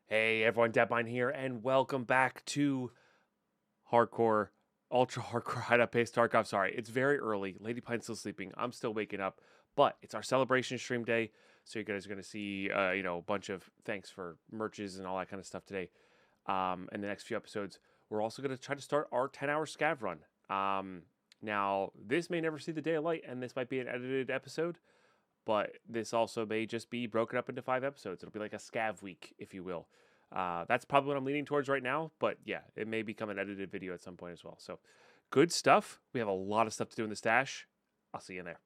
Hey everyone, Deadpine here, and welcome back to Hardcore, Ultra Hardcore Hideout Tarkov. Sorry, it's very early. Lady Pine's still sleeping. I'm still waking up, but it's our celebration stream day, so you guys are going to see, a bunch of thanks for merches and all that kind of stuff today. In the next few episodes, we're also going to try to start our 10-hour scav run. Now, this may never see the day of light, and this might be an edited episode, but this also may just be broken up into 5 episodes. It'll be like a scav week, if you will. That's probably what I'm leaning towards right now, but yeah, it may become an edited video at some point as well. So, good stuff. We have a lot of stuff to do in the stash. I'll see you in there.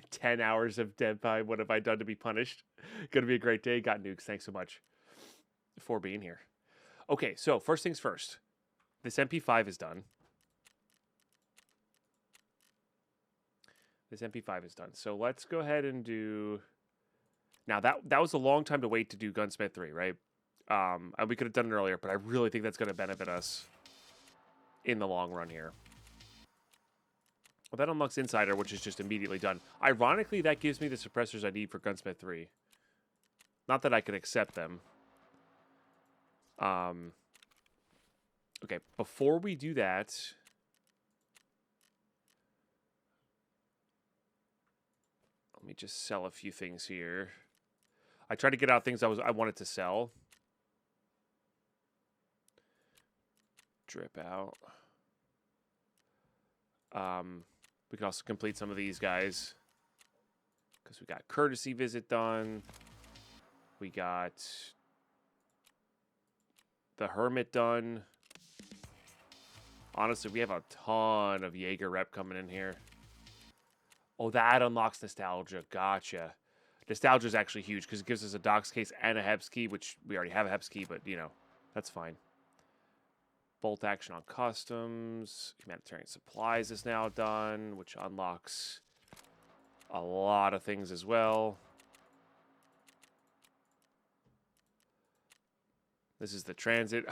10 hours of Deadpine. What have I done to be punished? Gonna be a great day. Got nukes. Thanks so much for being here. Okay, so first things first. This MP5 is done. This MP5 is done. So let's go ahead and do... Now, that was a long time to wait to do Gunsmith 3, right? And we could have done it earlier, but I really think that's going to benefit us in the long run here. Well, that unlocks Insider, which is just immediately done. Ironically, that gives me the suppressors I need for Gunsmith 3. Not that I could accept them. Okay, before we do that... Let me just sell a few things here. I tried to get out things I wanted to sell. Drip out. We can also complete some of these guys. Because we got Courtesy Visit done. We got the Hermit done. Honestly, we have a ton of Jaeger rep coming in here. Oh, that unlocks Nostalgia. Gotcha. Nostalgia is actually huge because it gives us a Docs case and a Heps key, which we already have a Heps key, but, you know, that's fine. Bolt action on customs. Humanitarian supplies is now done, which unlocks a lot of things as well. This is the transit.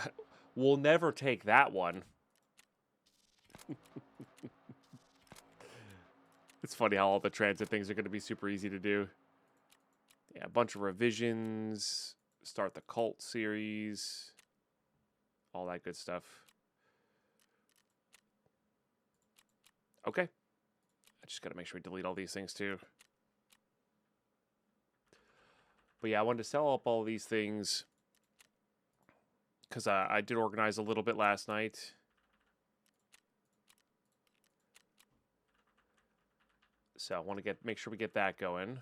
We'll never take that one. It's funny how all the transit things are going to be super easy to do. Yeah, a bunch of revisions. Start the cult series. All that good stuff. Okay. I just got to make sure we delete all these things too. But yeah, I wanted to sell up all these things because I did organize a little bit last night. So I want to make sure we get that going.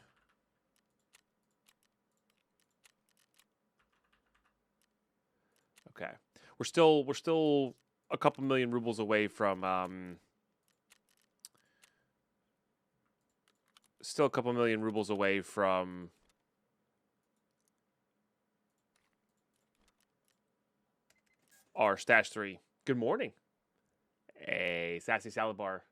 Okay, we're still a couple million rubles away from still a couple million rubles away from our stash 3. Good morning. Hey, Sassy Salad Bar.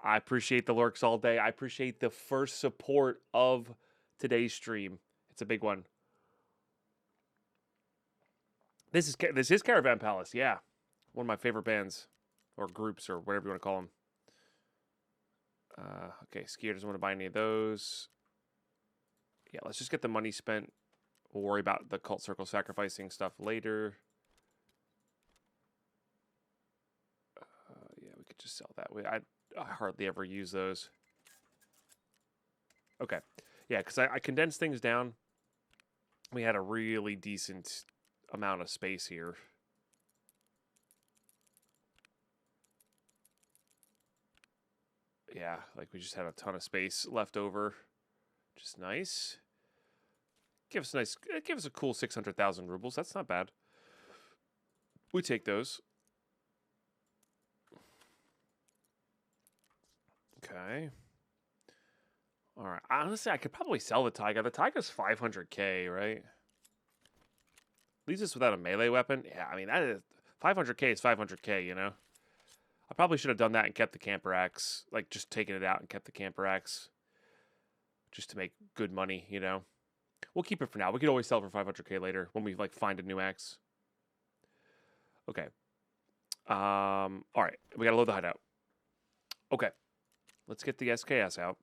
I appreciate the lurks all day. I appreciate the first support of today's stream. It's a big one. This is Caravan Palace, yeah. One of my favorite bands. Or groups, or whatever you want to call them. Okay, Skier doesn't want to buy any of those. Yeah, let's just get the money spent. We'll worry about the cult circle sacrificing stuff later. Yeah, we could just sell that way. I hardly ever use those. Okay. Yeah, because I condensed things down. We had a really decent amount of space here. Yeah, like we just had a ton of space left over. Just nice. Give us a cool 600,000 rubles. That's not bad. We take those. Okay. All right. Honestly, I could probably sell the Taiga. The Taiga's 500k, right? Leaves us without a melee weapon. Yeah, I mean, that is 500k is 500k, you know? I probably should have done that and kept the camper axe. Like, just taken it out and kept the camper axe. Just to make good money, you know? We'll keep it for now. We could always sell it for 500k later when we, like, find a new axe. Okay. All right. We got to load the hideout. Okay. Let's get the SKS out.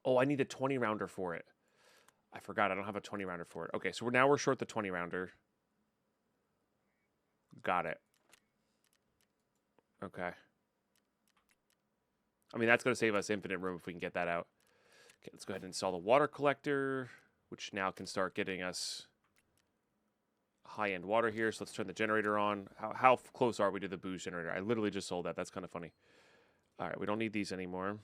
Oh, I need a 20 rounder for it. I forgot I don't have a 20 rounder for it. Okay, so now we're short the 20 rounder. Got it. Okay. I mean, that's going to save us infinite room if we can get that out. Okay, let's go ahead and install the water collector, which now can start getting us high-end water here. So let's turn the generator on. How close are we to the booze generator? I literally just sold that. That's kind of funny. All right, we don't need these anymore.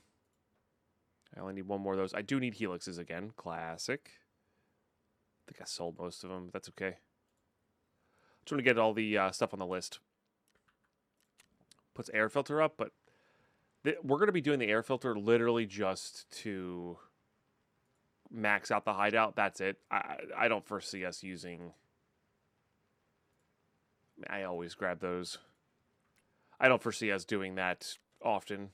I only need one more of those. I do need helixes again. Classic. I think I sold most of them. That's okay. Just want to get all the stuff on the list. Puts air filter up, but we're going to be doing the air filter literally just to max out the hideout. That's it. I don't foresee us using... I always grab those. I don't foresee us doing that often.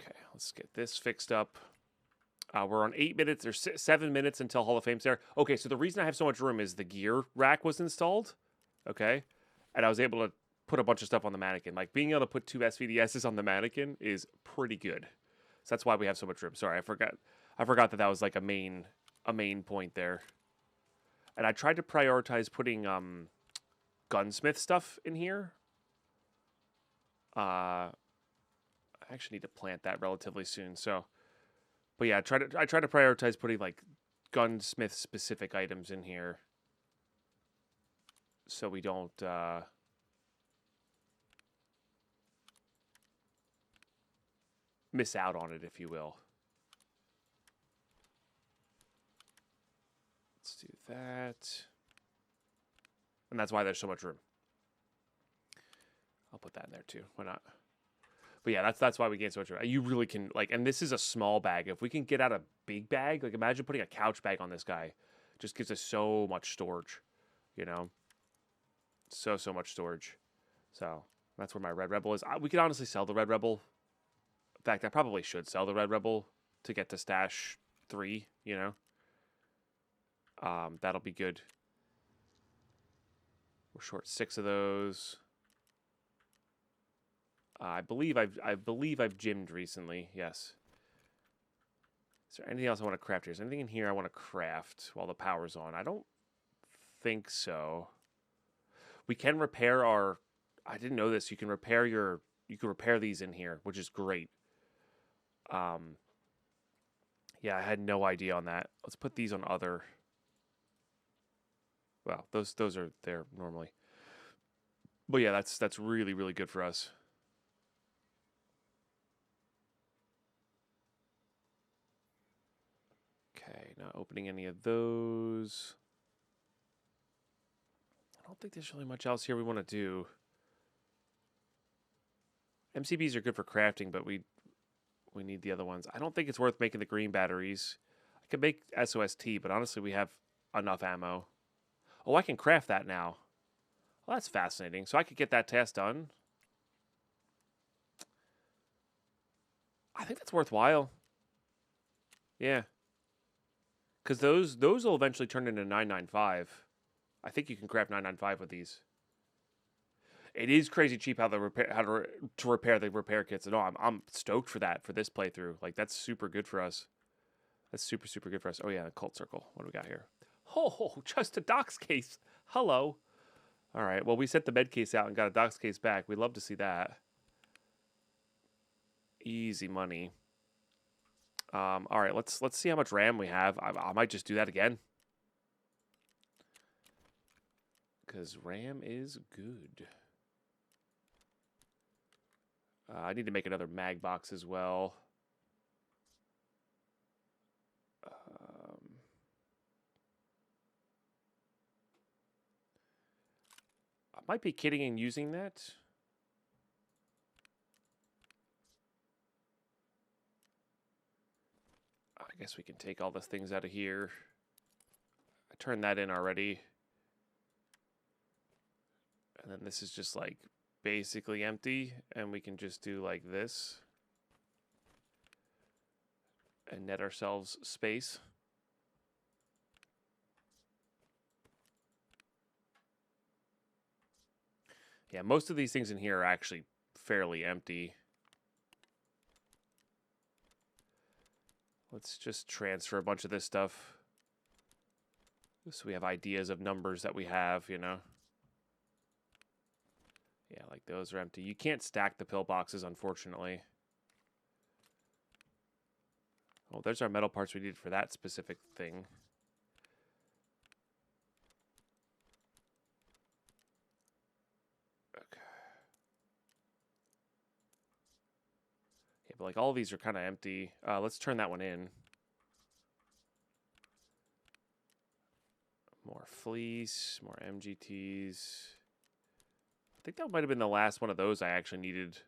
Okay, let's get this fixed up. We're on 8 minutes or 7 minutes until Hall of Fame's there. Okay, so the reason I have so much room is the gear rack was installed. Okay, and I was able to put a bunch of stuff on the mannequin. Like, being able to put 2 SVDSs on the mannequin is pretty good. So that's why we have so much room. Sorry, I forgot that was like a main point there. And I tried to prioritize putting gunsmith stuff in here. I actually need to plant that relatively soon. So, but yeah, I try to prioritize putting like gunsmith specific items in here, so we don't miss out on it, if you will. Let's do that. And that's why there's so much room. I'll put that in there too. Why not? But yeah, that's why we gain so much room. You really can, like, and this is a small bag. If we can get out a big bag, like imagine putting a couch bag on this guy. Just gives us so much storage, you know? So much storage. So that's where my Red Rebel is. We could honestly sell the Red Rebel. In fact, I probably should sell the Red Rebel to get to stash 3, you know? That'll be good. We're short 6 of those. I believe I've gymmed recently. Yes. Is there anything else I want to craft here? Is there anything in here I want to craft while the power's on? I don't think so. We can repair our... I didn't know this. You can repair your... You can repair these in here, which is great. Yeah, I had no idea on that. Let's put these on other... Well, those are there normally. But yeah, that's really, really good for us. Okay, not opening any of those. I don't think there's really much else here we want to do. MCBs are good for crafting, but we need the other ones. I don't think it's worth making the green batteries. I could make SOST, but honestly, we have enough ammo. Oh, I can craft that now. Well, that's fascinating. So I could get that task done. I think that's worthwhile. Yeah. Because those will eventually turn into 995. I think you can craft 995 with these. It is crazy cheap how to repair the repair kits. No, I'm stoked for that for this playthrough. Like, that's super good for us. That's super, super good for us. Oh yeah, cult circle. What do we got here? Oh, just a docs case. Hello. All right. Well, we sent the med case out and got a docs case back. We'd love to see that. Easy money. All right. Let's see how much RAM we have. I might just do that again, because RAM is good. I need to make another mag box as well. I might be kidding and using that. I guess we can take all the things out of here. I turned that in already. And then this is just like basically empty, and we can just do like this and net ourselves space. Yeah, most of these things in here are actually fairly empty. Let's just transfer a bunch of this stuff. So we have ideas of numbers that we have, you know. Yeah, like those are empty. You can't stack the pillboxes, unfortunately. Oh, there's our metal parts we needed for that specific thing. Okay. Yeah, but like all these are kind of empty. Let's turn that one in. More fleece, more MGTs. I think that might have been the last one of those I actually needed.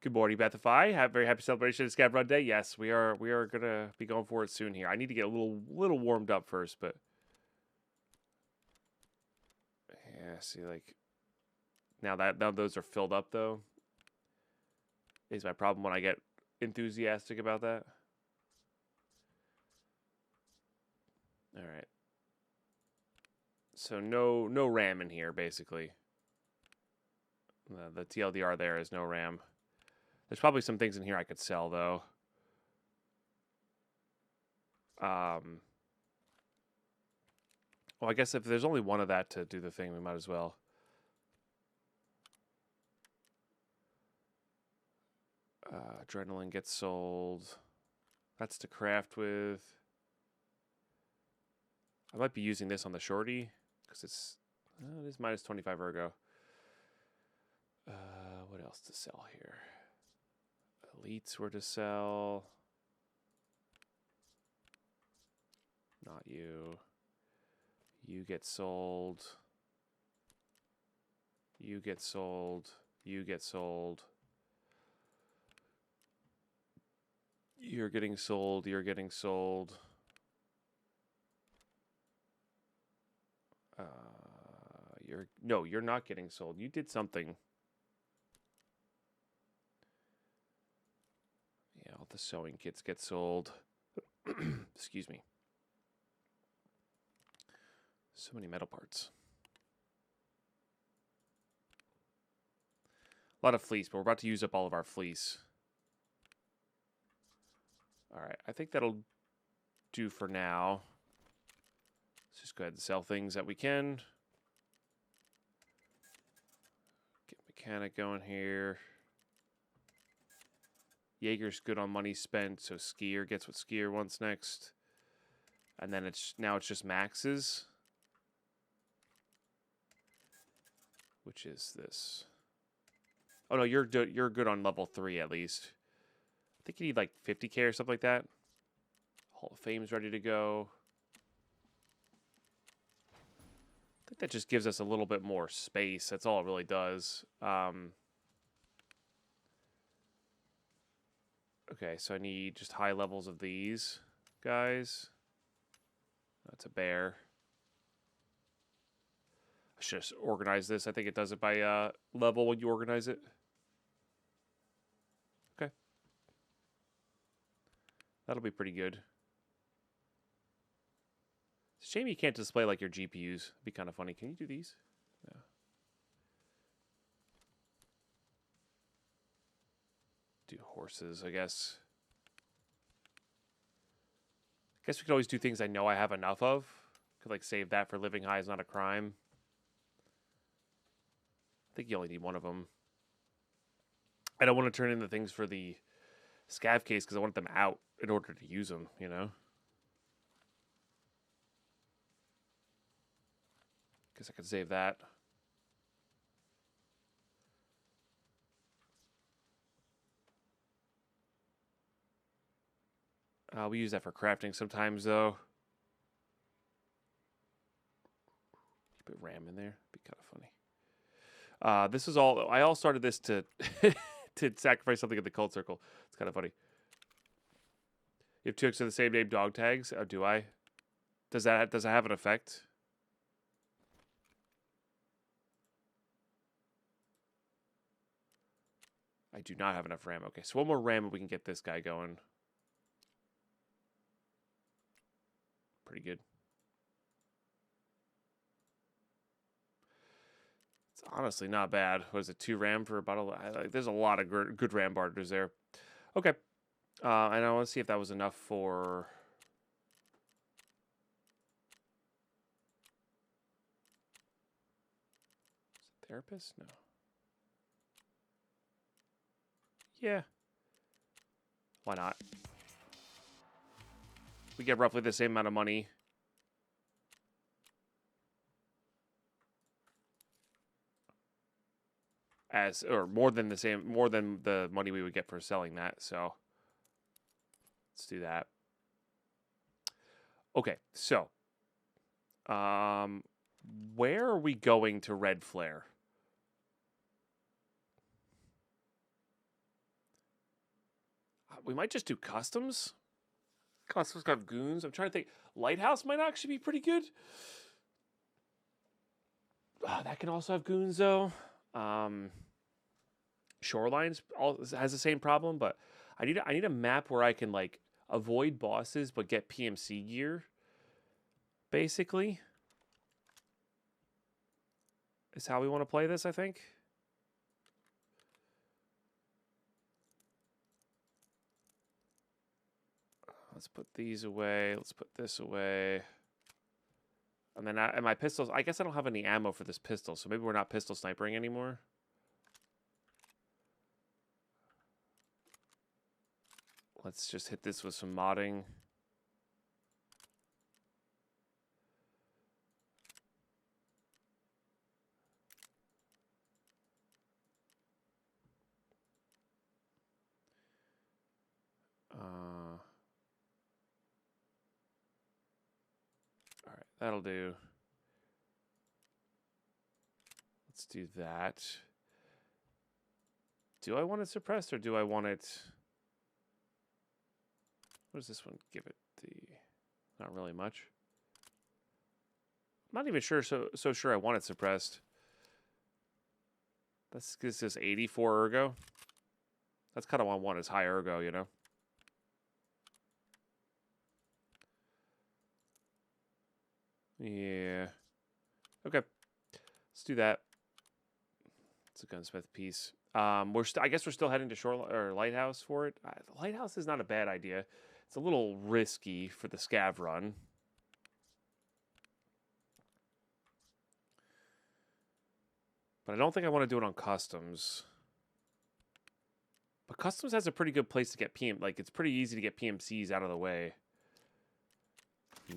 Good morning, Bethify. Very happy celebration of Scab Run Day. Yes, we are gonna be going for it soon here. I need to get a little warmed up first, but yeah, see, like now those are filled up though. Is my problem when I get enthusiastic about that. All right. So no RAM in here, basically. The TLDR there is no RAM. There's probably some things in here I could sell, though. Well, I guess if there's only one of that to do the thing, we might as well. Adrenaline gets sold. That's to craft with. I might be using this on the shorty because it is minus 25 ergo. What else to sell here? Elites were to sell. Not you. You get sold. You get sold. You get sold. You're getting sold. You're getting sold. You're not getting sold. You did something. Yeah, all the sewing kits get sold. Excuse me. So many metal parts. A lot of fleece, but we're about to use up all of our fleece. All right, I think that'll do for now. Let's just go ahead and sell things that we can. Get mechanic going here. Jaeger's good on money spent, so Skier gets what Skier wants next. And then now it's just maxes. Which is this. Oh no, you're good on level 3 at least. I think you need like 50k or something like that. Hall of Fame's ready to go. I think that just gives us a little bit more space. That's all it really does. Okay, so I need just high levels of these guys. That's a bear. I should just organize this. I think it does it by level when you organize it. Okay. That'll be pretty good. It's a shame you can't display like your GPUs. It'd be kind of funny. Can you do these? No. Do horses, I guess. I guess we could always do things I know I have enough of. Could like save that for living high is not a crime. I think you only need one of them. I don't want to turn in the things for the scav case because I want them out in order to use them, you know? Guess I could save that. We use that for crafting sometimes, though. Keep a RAM in there. Be kind of funny. This is all. I all started this to to sacrifice something in the cult circle. It's kind of funny. You have 2 of the same name dog tags. Oh, do I? Does that have an effect? I do not have enough RAM. Okay, so one more RAM and we can get this guy going. Pretty good. It's honestly not bad. Was it 2 RAM for a bottle? There's a lot of good RAM barters there. Okay. And I want to see if that was enough for... Therapist? No. Yeah. Why not? We get roughly the same amount of money. Or more than the money we would get for selling that, so let's do that. Okay, so where are we going to Red Flare? We might just do customs. Customs have goons. I'm trying to think. Lighthouse might actually be pretty good. That can also have goons though. Shorelines has the same problem, but I need a map where I can like avoid bosses but get PMC gear. Basically, is how we want to play this, I think. Let's put these away. Let's put this away. And then and my pistols, I guess I don't have any ammo for this pistol, so maybe we're not pistol snipering anymore. Let's just hit this with some modding. All right, that'll do. Let's do that. Do I want it suppressed or do I want it... What does this one give it? Not really much. I'm not even sure so sure I want it suppressed. This is 84 ergo. That's kind of what I want is high ergo, you know? Yeah. Okay. Let's do that. It's a gunsmith piece. I guess we're still heading to Shore or Lighthouse for it. The Lighthouse is not a bad idea. It's a little risky for the scav run. But I don't think I want to do it on customs. But customs has a pretty good place to get PM. Like, it's pretty easy to get PMCs out of the way. I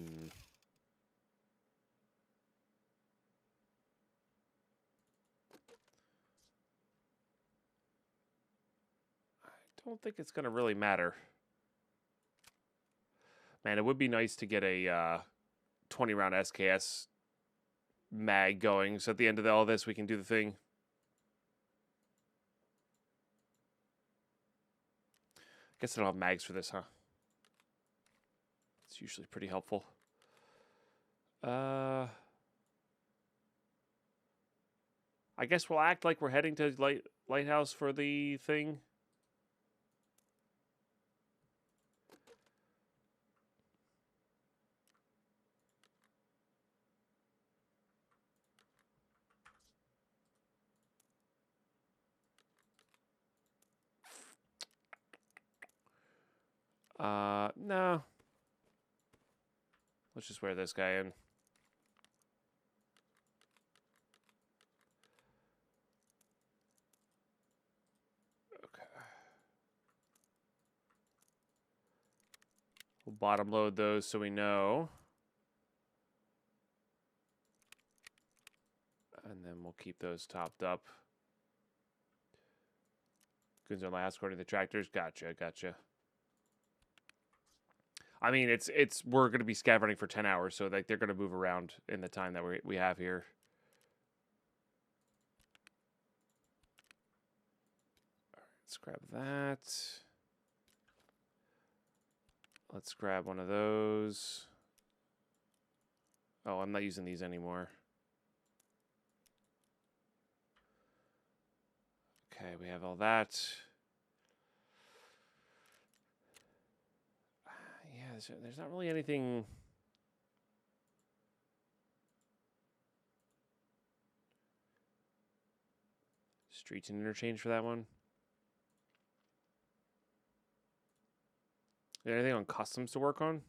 don't think it's going to really matter. Man, it would be nice to get a 20-round SKS mag going, so at the end of all this, we can do the thing. Guess I don't have mags for this, huh? It's usually pretty helpful. I guess we'll act like we're heading to Lighthouse for the thing. No. Let's just wear this guy in. Okay. We'll bottom load those so we know. And then we'll keep those topped up. Goons are last according to the tractors. Gotcha. I mean, we're going to be scav running for 10 hours, so like they're going to move around in the time that we have here. All right, let's grab that. Let's grab one of those. Oh, I'm not using these anymore. Okay, we have all that. Yeah, there's not really anything. Streets and interchange for that one. Anything on customs to work on?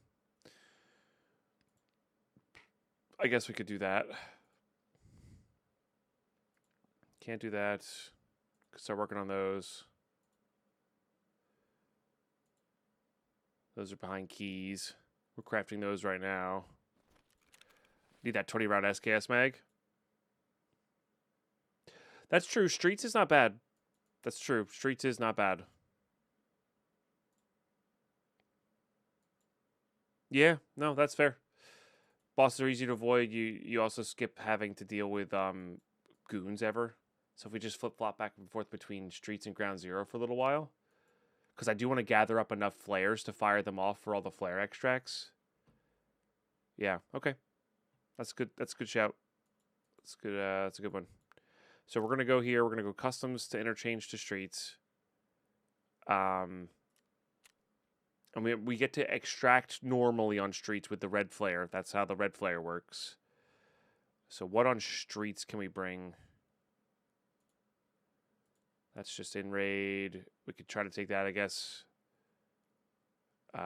I guess we could do that. Can't do that. Could start working on those. Those are behind keys. We're crafting those right now. Need that 20 round SKS mag. That's true. Streets is not bad. That's true. Streets is not bad. Yeah, no, that's fair. Bosses are easy to avoid. You also skip having to deal with goons ever. So if we just flip-flop back and forth between streets and ground zero for a little while. Because I do want to gather up enough flares to fire them off for all the flare extracts. Yeah, okay. That's good. That's a good shout. That's good. That's a good one. So we're gonna go here. We're gonna go customs to interchange to streets. And we get to extract normally on streets with the red flare. That's how the red flare works. So what on streets can we bring? That's just in raid. We could try to take that, I guess.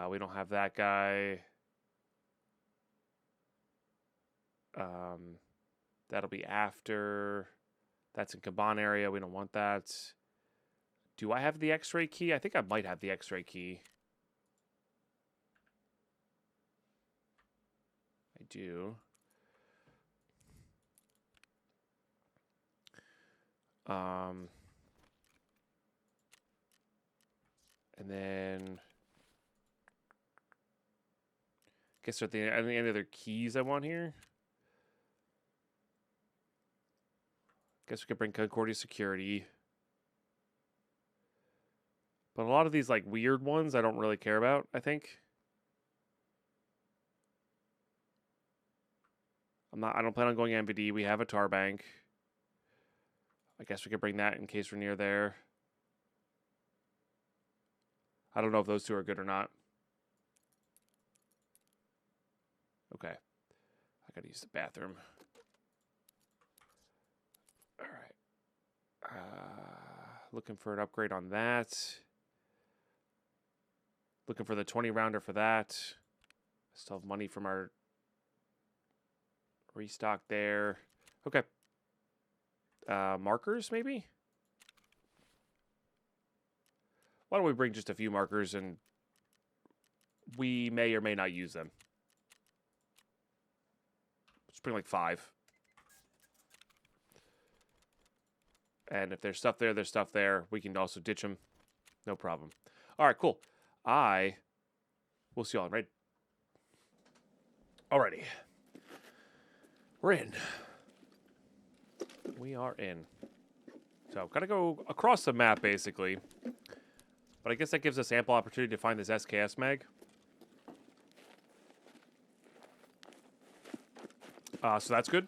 We don't have that guy. That'll be after. That's in Kaban area. We don't want that. Do I have the X-ray key? I think I might have the X-ray key. I do. And then I guess are there any other keys I want here? Guess we could bring Concordia Security. But a lot of these like weird ones I don't really care about, I think. I don't plan on going MBD. We have a tar bank. I guess we could bring that in case we're near there. I don't know if those two are good or not. Okay. I gotta use the bathroom. All right. Looking for an upgrade on that. Looking for the 20 rounder for that. Still have money from our restock there. Okay. Markers, maybe? Why don't we bring just a few markers and we may or may not use them. Let's bring like 5. And if there's stuff there, there's stuff there. We can also ditch them. No problem. All right, cool. We'll see y'all in raid. Alrighty. We're in. We are in. So, gotta go across the map, basically. But I guess that gives us ample opportunity to find this SKS mag. So that's good.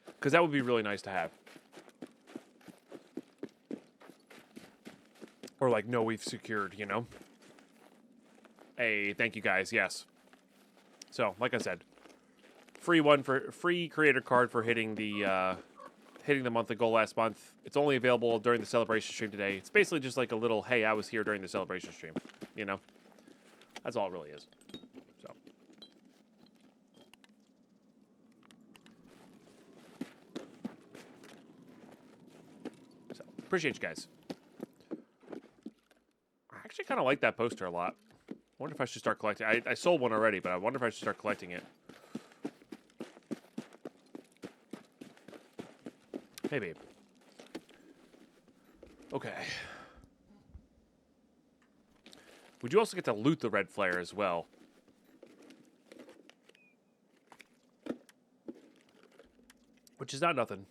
Because that would be really nice to have. Or like, no, we've secured, you know? Hey, thank you guys, yes. So, like I said, free creator card for hitting the monthly goal last month. It's only available during the celebration stream today. It's basically just like a little, hey, I was here during the celebration stream, you know? That's all it really is. So appreciate you guys. I actually kind of like that poster a lot. I wonder if I should start collecting. I sold one already, but I wonder if I should start collecting it. Maybe. Okay. We do also get to loot the red flare as well. Which is not nothing.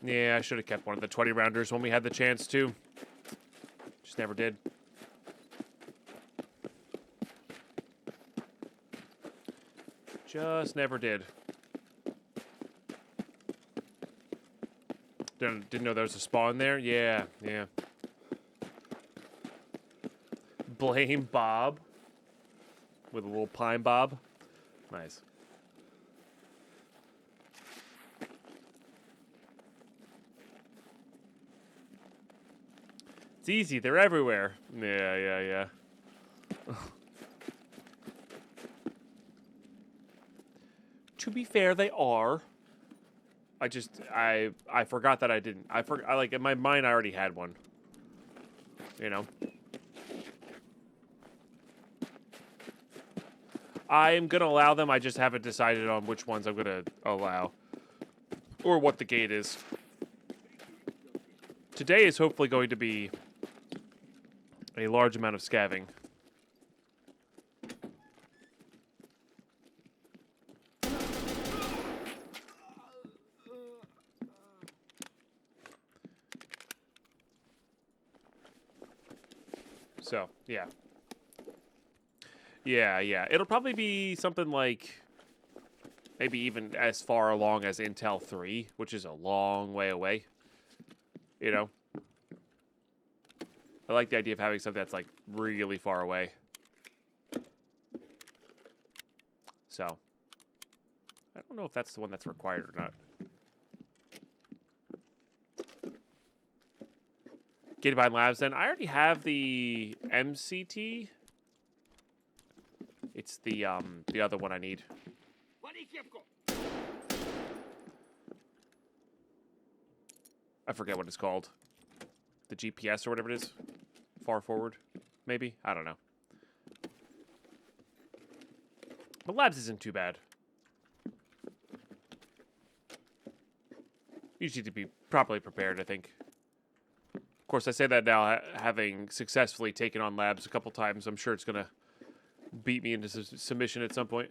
Yeah, I should have kept one of the 20 rounders when we had the chance to. Just never did. Just never did. Didn't know there was a spawn there? Yeah. Blame Bob. With a little pine bob. Nice. It's easy. They're everywhere. Yeah. To be fair, they are. I forgot that I didn't. I like in my mind I already had one. You know. I'm gonna allow them. I just haven't decided on which ones I'm gonna allow, or what the gate is. Today is hopefully going to be a large amount of scavenging. So, yeah. Yeah. It'll probably be something like maybe even as far along as Intel 3, which is a long way away. You know? I like the idea of having something that's like really far away. So, I don't know if that's the one that's required or not. Deadpine Labs, then. I already have the MCT. It's the other one I need. I forget what it's called. The GPS or whatever it is. Far forward, maybe? I don't know. But Labs isn't too bad. You just need to be properly prepared, I think. Of course, I say that now, having successfully taken on Labs a couple times. I'm sure it's going to beat me into submission at some point.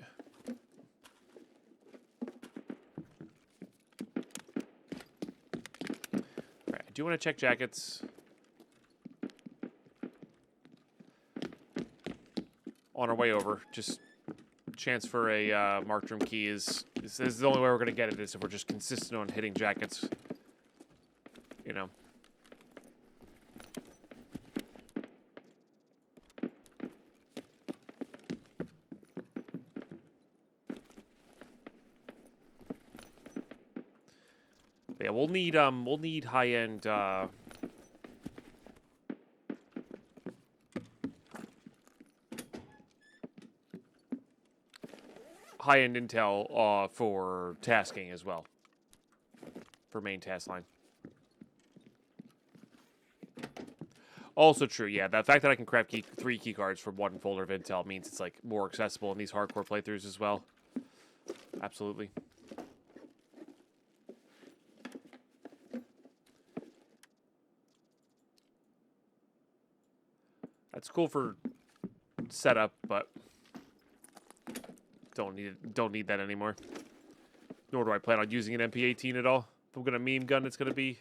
Alright, I do want to check jackets. On our way over, just chance for a marked room key is the only way we're going to get it is if we're just consistent on hitting jackets. You know. Yeah, we'll need high-end high-end intel for tasking as well. For main task line. Also true, yeah. The fact that I can craft 3 key cards from one folder of intel means it's like more accessible in these hardcore playthroughs as well. Absolutely. That's cool for setup, but don't need that anymore. Nor do I plan on using an MP18 at all. If I'm gonna meme gun, it's gonna be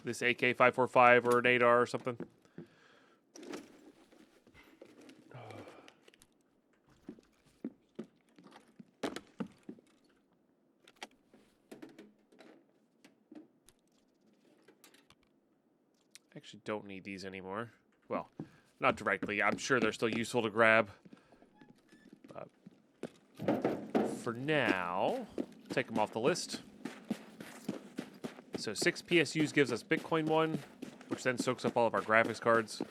this AK-545 or an 8R or something. Actually don't need these anymore. Well, not directly. I'm sure they're still useful to grab. But for now, take them off the list. So 6 PSUs gives us Bitcoin 1, which then soaks up all of our graphics cards.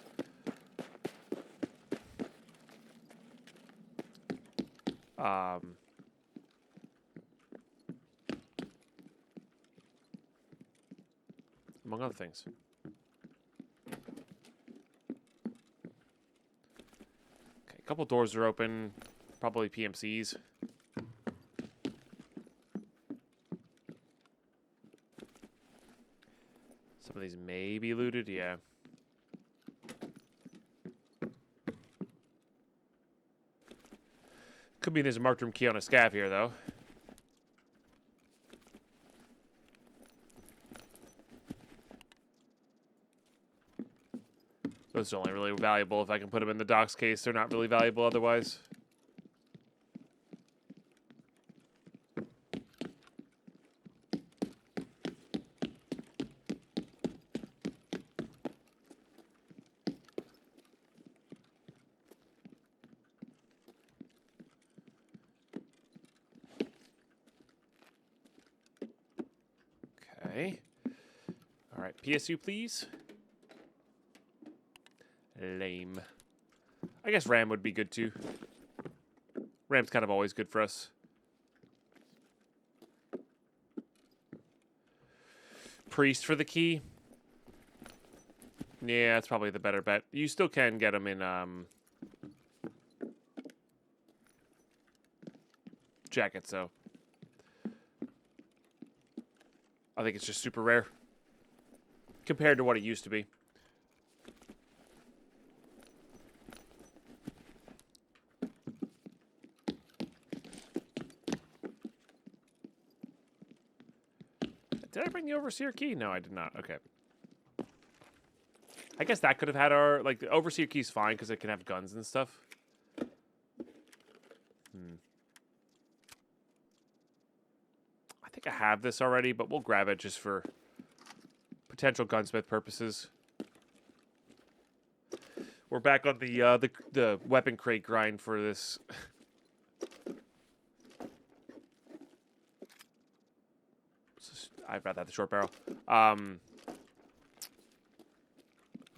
Among other things. Okay, a couple doors are open, probably PMCs. Some of these may be looted, yeah. Could be there's a marked room key on a scav here, though. Those are only really valuable if I can put them in the docs case. They're not really valuable otherwise. Okay. All right, PSU, please. Lame. I guess RAM would be good, too. RAM's kind of always good for us. Priest for the key. Yeah, that's probably the better bet. You still can get them in jackets, though. I think it's just super rare compared to what it used to be. Did I bring the Overseer key? No, I did not. Okay. I guess that could have had our... Like, the Overseer key's fine because it can have guns and stuff. I think I have this already, but we'll grab it just for potential gunsmith purposes. We're back on the weapon crate grind for this. I'd rather have the short barrel.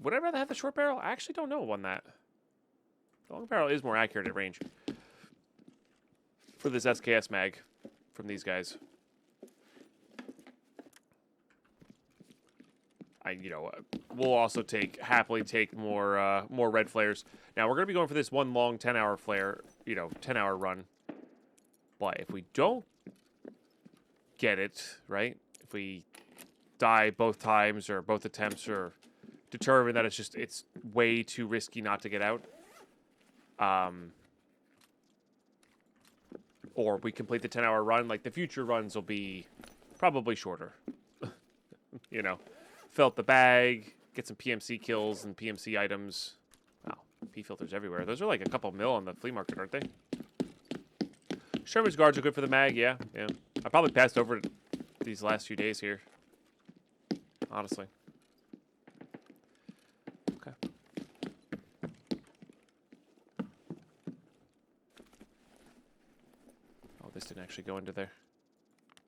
Would I rather have the short barrel? I actually don't know on that. The long barrel is more accurate at range. For this SKS mag from these guys. We'll also happily take more red flares. Now, we're going to be going for this one long 10-hour flare, 10-hour run. But if we don't get it, right? If we die both times or both attempts or determine that it's way too risky not to get out, or we complete the 10-hour run, like the future runs will be probably shorter. Fill up the bag, get some PMC kills and PMC items. Wow, P filters everywhere. Those are like a couple mil on the flea market, aren't they? Sherman's guards are good for the mag, yeah. I probably passed over these last few days here. Honestly. Okay. Oh, this didn't actually go into there.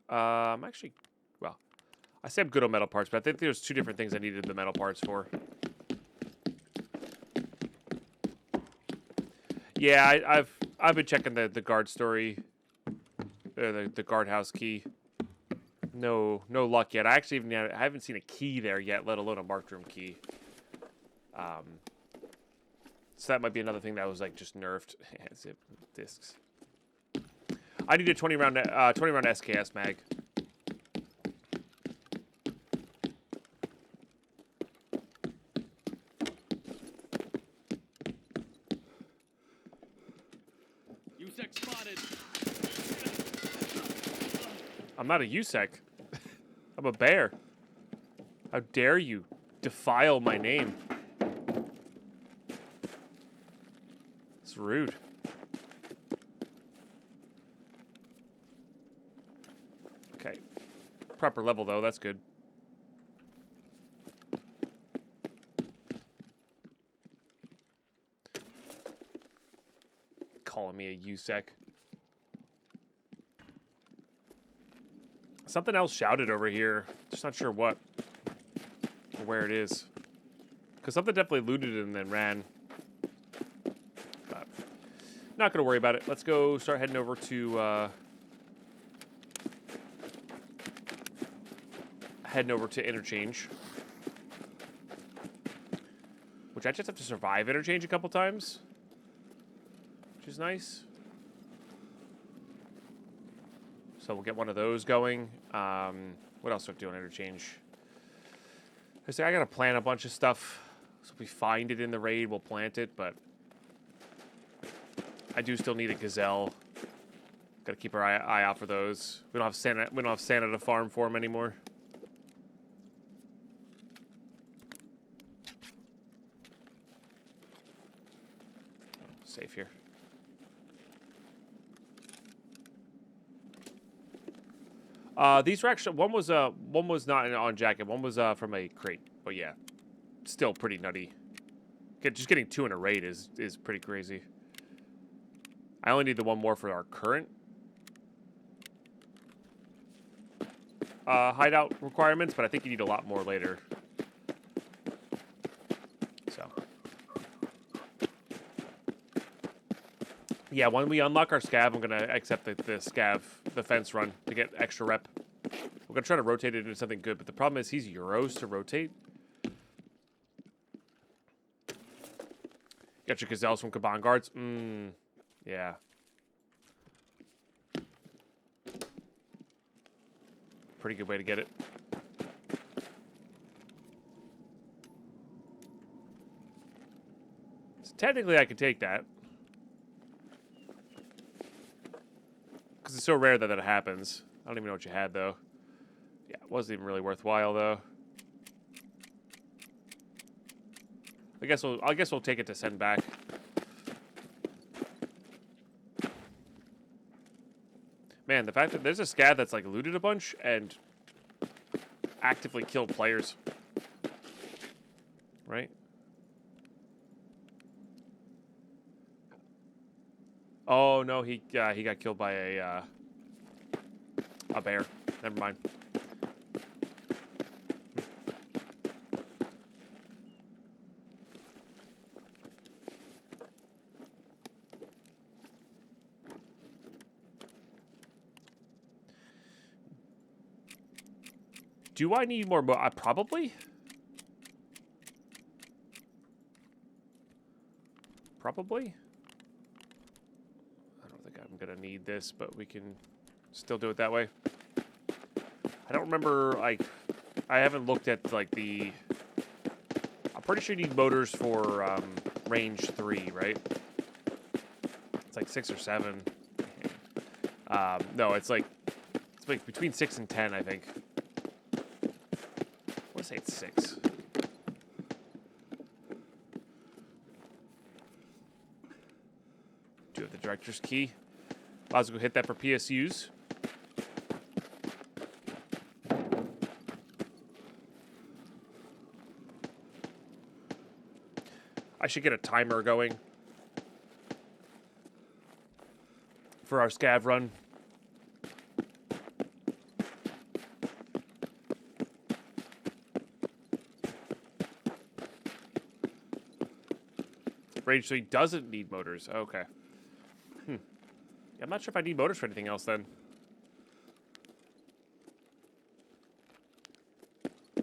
Actually, well, I say I'm good on metal parts, but I think there's two different things I needed the metal parts for. Yeah, I've been checking the guard story, the guardhouse key. No luck yet. I haven't seen a key there yet, let alone a marked room key. So that might be another thing that was like just nerfed. Zip discs. I need a 20 round SKS mag. USEC spotted. I'm not a USEC. I'm a bear. How dare you defile my name? It's rude. Okay. Proper level, though. That's good. Calling me a USEC. Something else shouted over here. Just not sure what or where it is. Because something definitely looted it and then ran. But not going to worry about it. Let's go start heading over to... interchange. Which I just have to survive interchange a couple times. Which is nice. So we'll get one of those going. What else do I have to do on interchange? I got to plant a bunch of stuff. So if we find it in the raid, we'll plant it. But I do still need a gazelle. Got to keep our eye out for those. We don't have Santa to farm for them anymore. Safe here. These were actually one was not on jacket, one was from a crate. But yeah, still pretty nutty. Just getting two in a raid is pretty crazy. I only need the one more for our current. hideout requirements, but I think you need a lot more later. So. Yeah, when we unlock our scav, I'm going to accept the scav, the fence run, to get extra rep. We're going to try to rotate it into something good, but the problem is he's Euros to rotate. Got your gazelles from Kaban guards. Yeah. Pretty good way to get it. So technically, I could take that. Because it's so rare that happens. I don't even know what you had, though. Yeah, it wasn't even really worthwhile, though. I guess we'll take it to send back. Man, the fact that there's a scav that's like looted a bunch and actively killed players. Right? Oh no, he got killed by a bear. Never mind. Do I need more? Probably. Probably. I don't think I'm gonna need this, but we can still do it that way. I don't remember, like, I haven't looked at, like, the... I'm pretty sure you need motors for range 3, right? It's like 6 or 7. No, it's like between 6 and 10, I think. I want to say it's 6. Do you have the director's key? I'll go hit that for PSUs. I should get a timer going for our scav run. Range 3 doesn't need motors. Okay. I'm not sure if I need motors for anything else then. I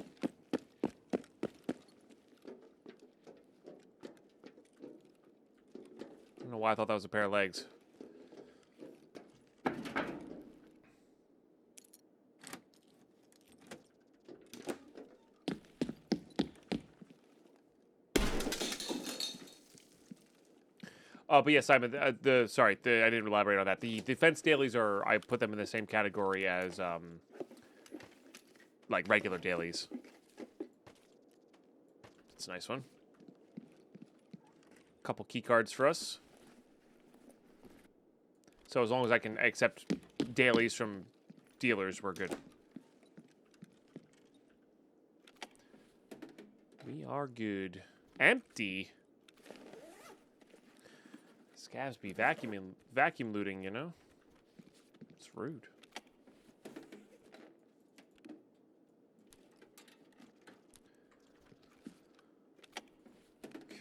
don't know why I thought that was a pair of legs. Oh, but yeah, Simon, I didn't elaborate on that. The defense dailies I put them in the same category as, like, regular dailies. It's a nice one. Couple key cards for us. So as long as I can accept dailies from dealers, we're good. We are good. Empty. Scavs be vacuum looting, you know? It's rude. Okay.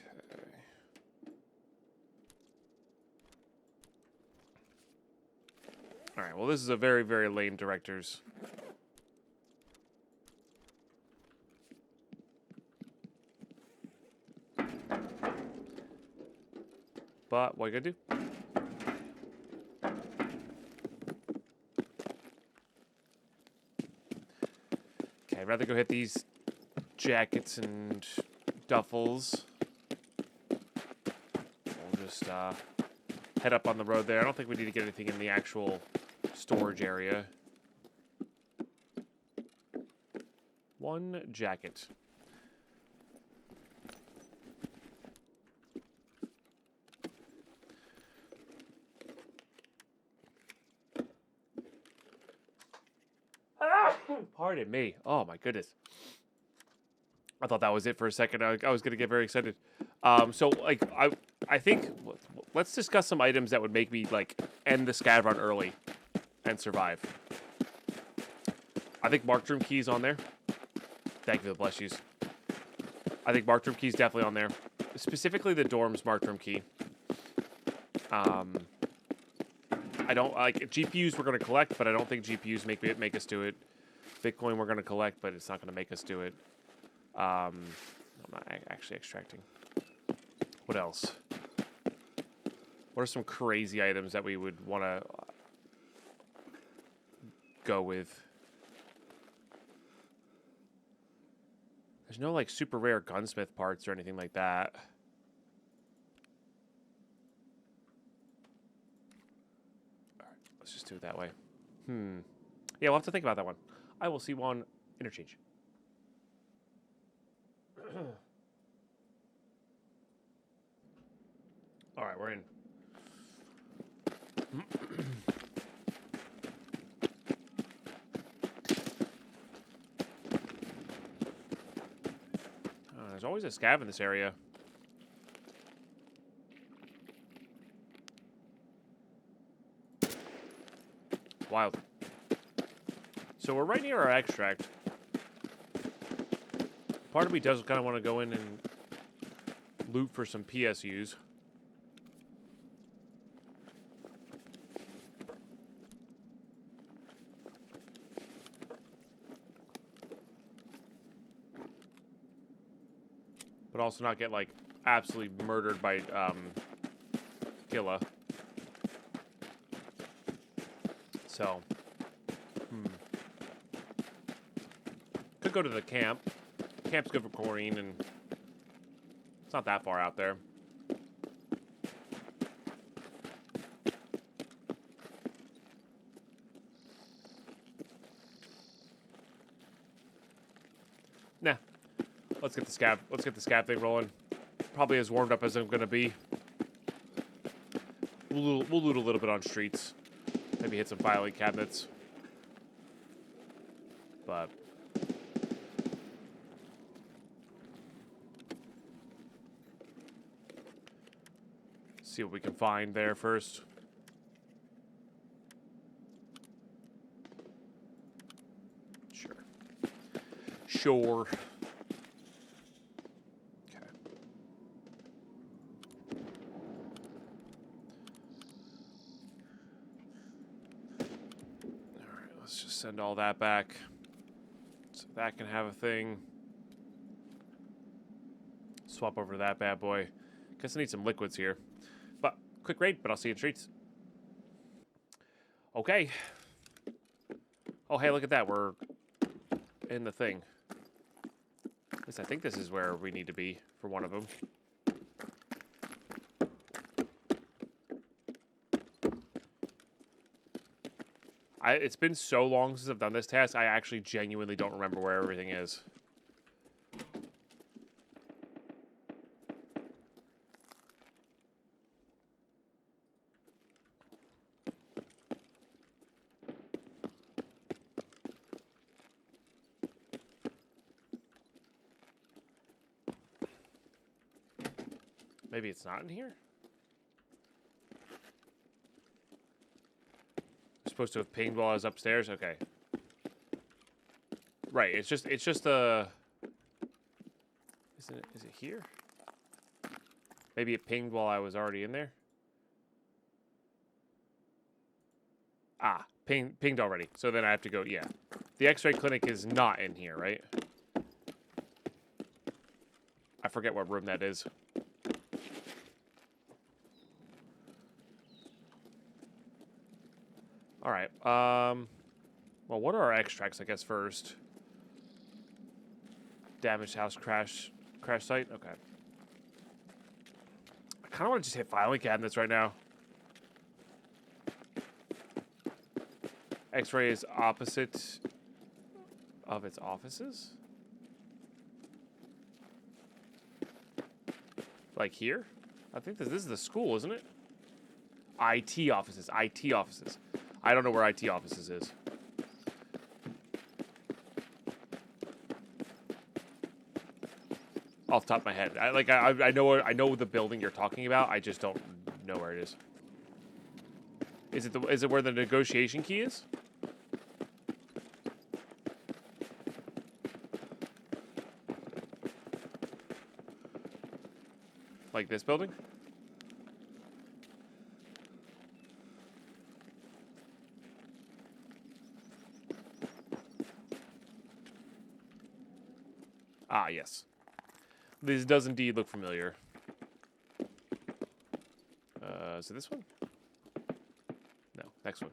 Alright, well this is a very, very lame director's. But what are you gonna do? Okay, I'd rather go hit these jackets and duffels. We'll just head up on the road there. I don't think we need to get anything in the actual storage area. One jacket. Pardon me. Oh my goodness. I thought that was it for a second. I was going to get very excited. So like I think let's discuss some items that would make me like end the scav run early and survive. I think marked room key's on there. Thank you for the bless yous. I think marked room key's definitely on there. Specifically the dorms marked room key. I don't like GPUs we're going to collect, but I don't think GPUs make us do it. Bitcoin we're going to collect, but it's not going to make us do it. I'm not actually extracting. What else? What are some crazy items that we would want to go with? There's no like super rare gunsmith parts or anything like that. All right, let's just do it that way. Yeah, we'll have to think about that one. I will see one interchange. All right, we're in. There's always a scav in this area. Wild. So we're right near our extract. Part of me does kind of want to go in and loot for some PSUs. But also not get, like, absolutely murdered by, Gilla. So, could go to the camp. Camp's good for chlorine, and it's not that far out there. Nah. Let's get the scav. Let's get the scav thing rolling. Probably as warmed up as I'm gonna be. We'll loot a little bit on streets. Maybe hit some filing cabinets. But see what we can find there first. Sure. Send all that back so that can have a thing. Swap over to that bad boy. Guess I need some liquids here. But quick raid, but I'll see you in streets. Okay. Oh, hey, look at that. We're in the thing. At least I think this is where we need to be for one of them. It's been so long since I've done this task, I actually genuinely don't remember where everything is. Maybe it's not in here? Supposed to have pinged while I was upstairs? Okay. Right, it's just is it here? Maybe it pinged while I was already in there? Ah, pinged already. So then I have to go, yeah. The X-ray clinic is not in here, right? I forget what room that is. All right. Well, what are our extracts, I guess, first? Damaged house crash site? Okay. I kind of want to just hit filing cabinets right now. X-ray is opposite of its offices? Like here? I think this is the school, isn't it? IT offices. IT offices. I don't know where IT offices is. Off the top of my head, I know the building you're talking about. I just don't know where it is. Is it where the negotiation key is? Like this building? Ah, yes. This does indeed look familiar. Is it this one? No, next one.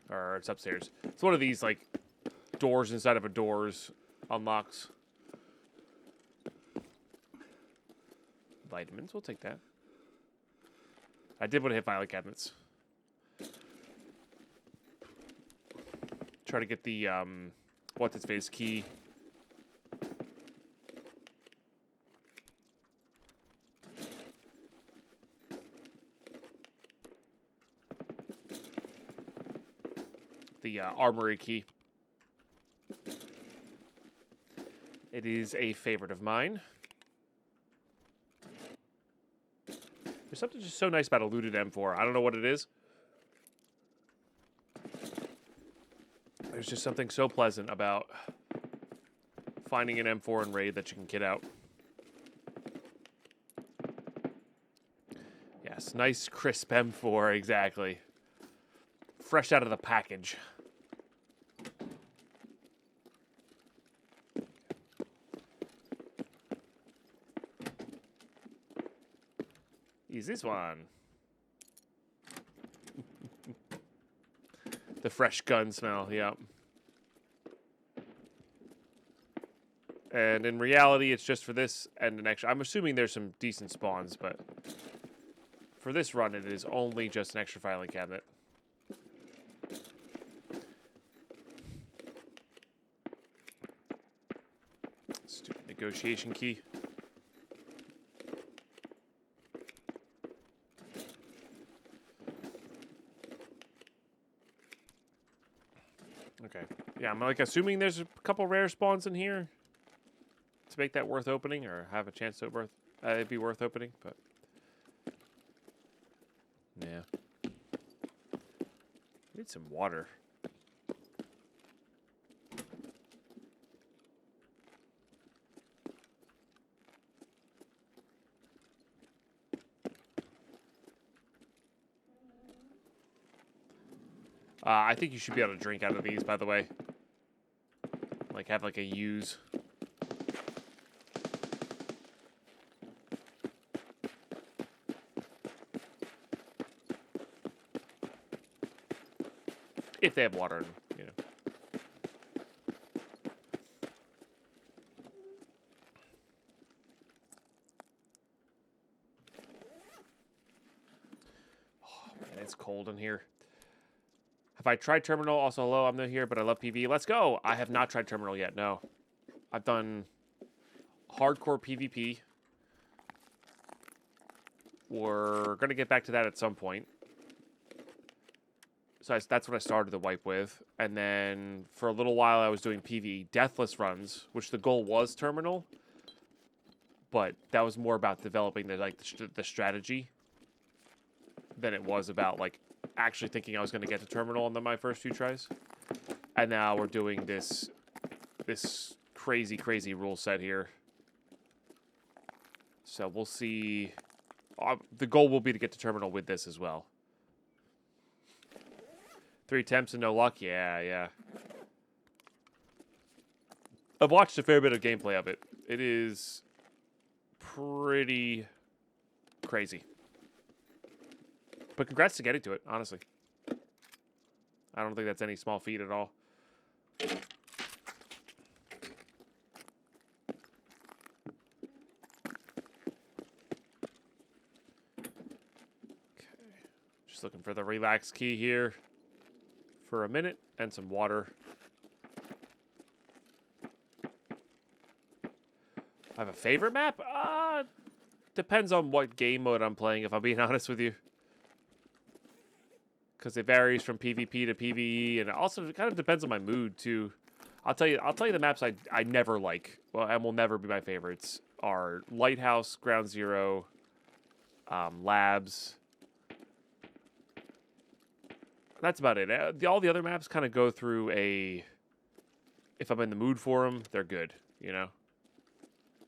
Or it's upstairs. It's one of these, like, doors inside of a doors unlocks. Vitamins, we'll take that. I did want to hit violent cabinets. Try to get the, what's its face key. The armory key. It is a favorite of mine. There's something just so nice about a looted M4. I don't know what it is. There's just something so pleasant about finding an M4 in raid that you can kit out. Yes, nice crisp M4, exactly. Fresh out of the package. Use this one. The fresh gun smell, yep. And in reality, it's just for this and an extra. I'm assuming there's some decent spawns, but for this run, it is only just an extra filing cabinet. Stupid negotiation key. Okay. Yeah, I'm like assuming there's a couple rare spawns in here to make that worth opening or have a chance to it'd be worth opening, but yeah. Need some water. I think you should be able to drink out of these, by the way. Like, have like a use. If they have water, in them, you know. Oh, man, it's cold in here. Have I tried Terminal? Also, hello, I'm new here, but I love PvE. Let's go! I have not tried Terminal yet, no. I've done hardcore PvP. We're going to get back to that at some point. So that's what I started the wipe with. And then for a little while, I was doing PvE Deathless runs, which the goal was Terminal. But that was more about developing the strategy than it was about, like, actually thinking I was going to get to Terminal on my first few tries. And now we're doing this crazy rule set here. So we'll see. The goal will be to get to Terminal with this as well. 3 attempts and no luck? Yeah. I've watched a fair bit of gameplay of it. It is pretty crazy. But congrats to getting to it, honestly. I don't think that's any small feat at all. Okay. Just looking for the relax key here for a minute and some water. I have a favorite map? Depends on what game mode I'm playing, if I'm being honest with you. Because it varies from PvP to PvE, and also it kind of depends on my mood too. I'll tell you the maps I never like, well, and will never be my favorites are Lighthouse, Ground Zero, Labs. That's about it. All the other maps kind of go through if I'm in the mood for them, they're good, you know.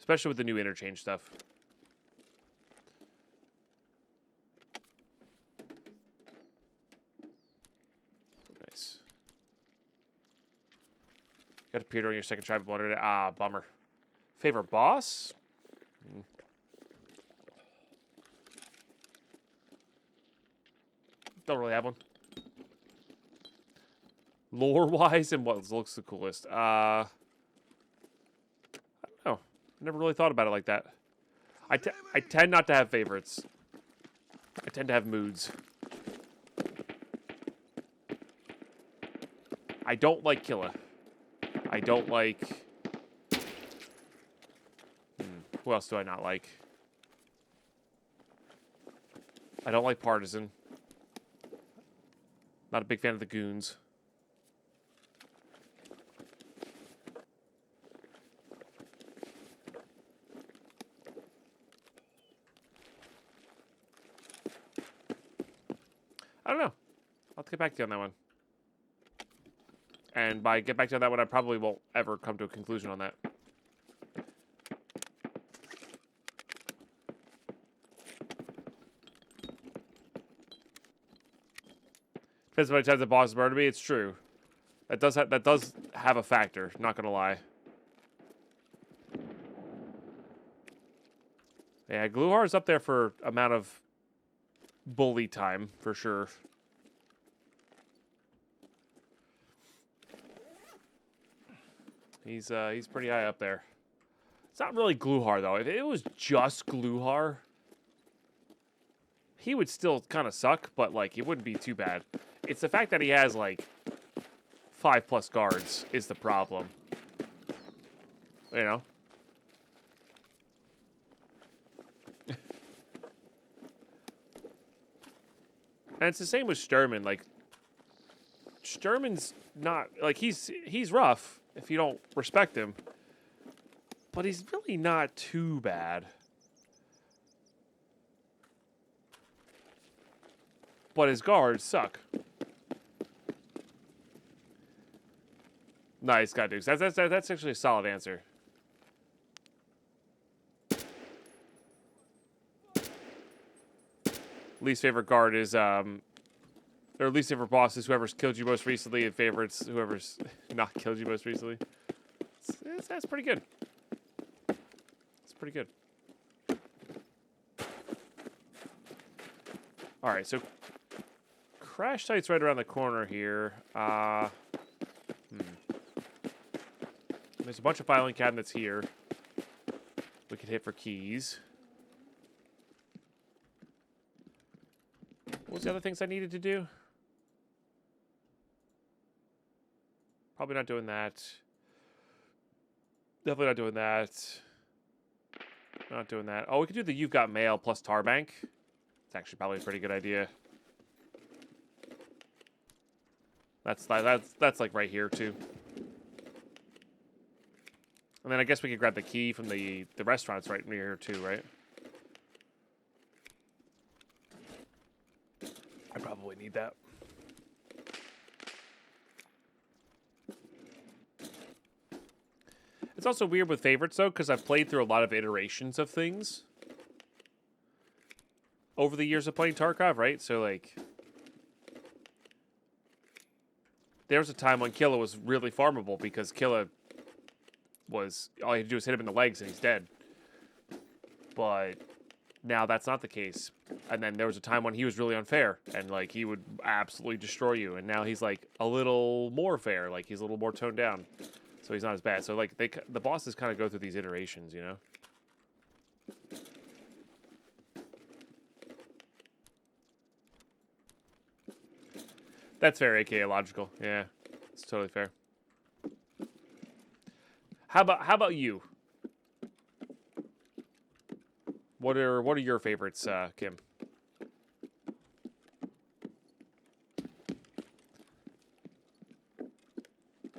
especially with the new interchange stuff. Nice. Got a Peter on your second try, but blundered it. Ah, bummer. Favorite boss? Don't really have one. Lore-wise, and what looks the coolest? I don't know. Never really thought about it like that. I tend not to have favorites. I tend to have moods. I don't like Killa. I don't like... Who else do I not like? I don't like Partisan. Not a big fan of the goons. I don't know. I'll have to get back to you on that one. And by get back to you on that one, I probably won't ever come to a conclusion on that. Depends how many times the boss murdered me. It's true. That does have a factor. Not gonna lie. Yeah, Gluhar's up there for amount of bully time for sure. He's pretty high up there. It's not really Gluhar though. If it was just Gluhar, he would still kind of suck, but like it wouldn't be too bad. It's the fact that he has like 5+ guards is the problem. You know? And it's the same with Sturman. Like Sturman's not like he's rough if you don't respect him. But he's really not too bad. But his guards suck. Nice, got Dukes. That's actually a solid answer. Least favorite guard is or least favorite boss is whoever's killed you most recently, and favorites whoever's not killed you most recently. That's pretty good. It's pretty good. All right, so crash site's right around the corner here. There's a bunch of filing cabinets here. We could hit for keys. What was the other things I needed to do? Probably not doing that. Definitely not doing that. Not doing that. Oh, we could do the You've Got Mail plus Tarbank. It's actually probably a pretty good idea. That's like right here too. And then I guess we could grab the key from the restaurants right near here too, right? I probably need that. It's also weird with favorites though, because I've played through a lot of iterations of things over the years of playing Tarkov, right? So like, there was a time when Killa was really farmable because Killa was, all you had to do was hit him in the legs and he's dead. But now that's not the case. And then there was a time when he was really unfair and like he would absolutely destroy you. And now he's like a little more fair, like he's a little more toned down. So he's not as bad. So like the bosses kind of go through these iterations, you know? That's fair, aka logical. Yeah, it's totally fair. How about you? What are your favorites, Kim?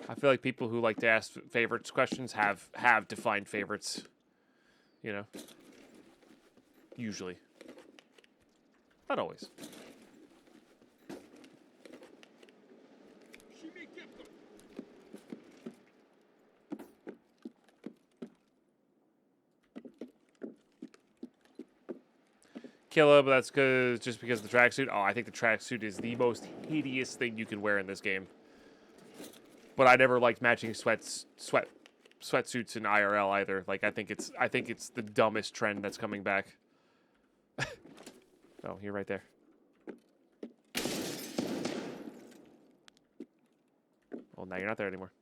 I feel like people who like to ask favorites questions have defined favorites. You know? Usually. Not always. Killa, but that's just because of the tracksuit. Oh, I think the tracksuit is the most hideous thing you can wear in this game. But I never liked matching sweatsuits in IRL either. Like I think it's the dumbest trend that's coming back. Oh, you're right there. Well, now you're not there anymore.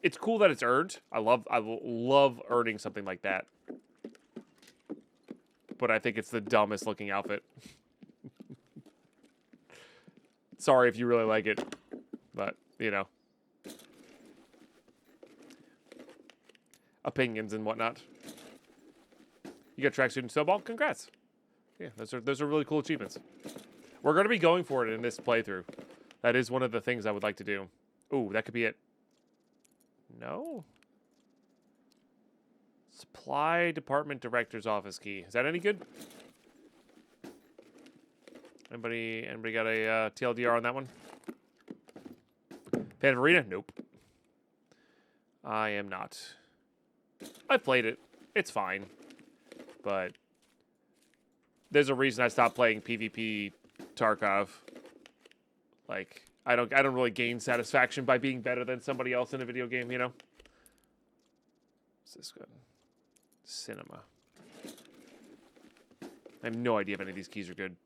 It's cool that it's earned. I love earning something like that. But I think it's the dumbest looking outfit. Sorry if you really like it, but you know, opinions and whatnot. You got tracksuit and snowball? Congrats. Yeah, those are really cool achievements. We're going to be going for it in this playthrough. That is one of the things I would like to do. Ooh, that could be it. No? Supply Department Director's Office key. Is that any good? Anybody got a TLDR on that one? Fan of Arena? Nope. I am not. I've played it. It's fine. But there's a reason I stopped playing PvP Tarkov. Like, I don't really gain satisfaction by being better than somebody else in a video game, you know? What's this good? Cinema. I have no idea if any of these keys are good.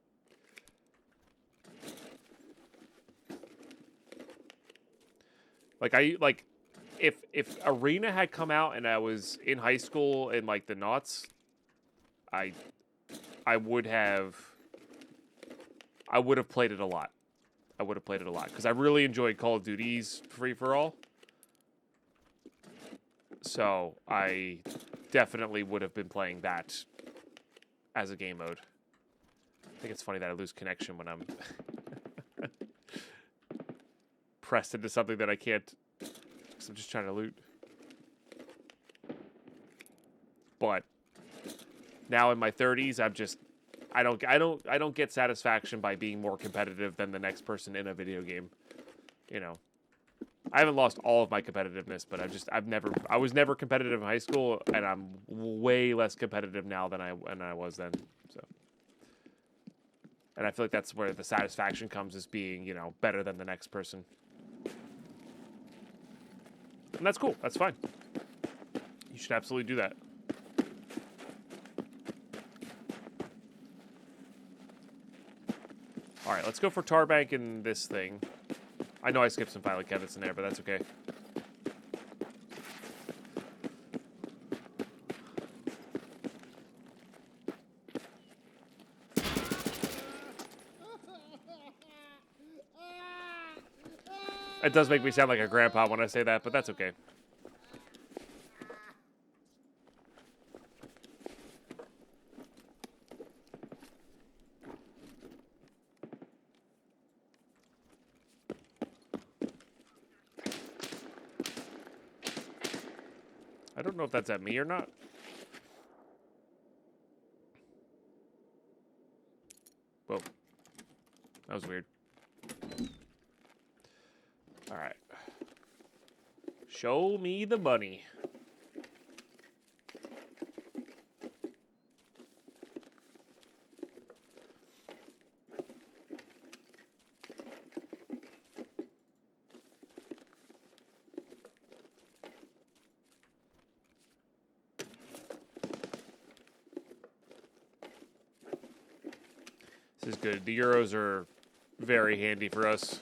Like if Arena had come out and I was in high school in like the noughts, I would have played it a lot. I would have played it a lot because I really enjoyed Call of Duty's free for all. So I definitely would have been playing that as a game mode. I think it's funny that I lose connection when I'm pressed into something that I can't, because I'm just trying to loot. But now in my 30s, I don't get satisfaction by being more competitive than the next person in a video game. You know, I haven't lost all of my competitiveness, but I was never competitive in high school, and I'm way less competitive now than I was then. So, and I feel like that's where the satisfaction comes, is being, you know, better than the next person. And that's cool. That's fine. You should absolutely do that. All right, let's go for Tarbank in this thing. I know I skipped some Violet Kevitz in there, but that's okay. It does make me sound like a grandpa when I say that, but that's okay. I don't know if that's at me or not. Whoa. That was weird. All right. Show me the money. This is good. The euros are very handy for us.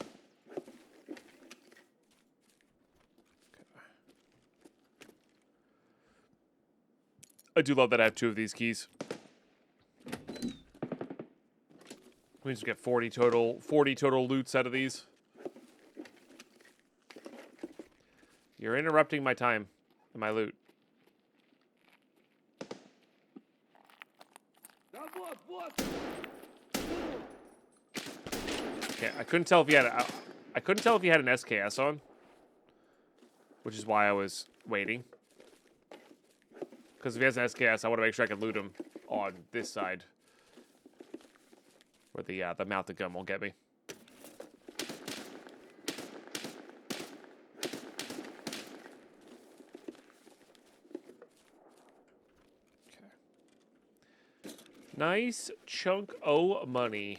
I do love that I have 2 of these keys. Means we get 40 total loots out of these. You're interrupting my time and my loot. Okay, I couldn't tell if you had an SKS on, which is why I was waiting. Because if he has an SKS, I want to make sure I can loot him on this side, where the mounted gun won't get me. Okay. Nice chunk o' money.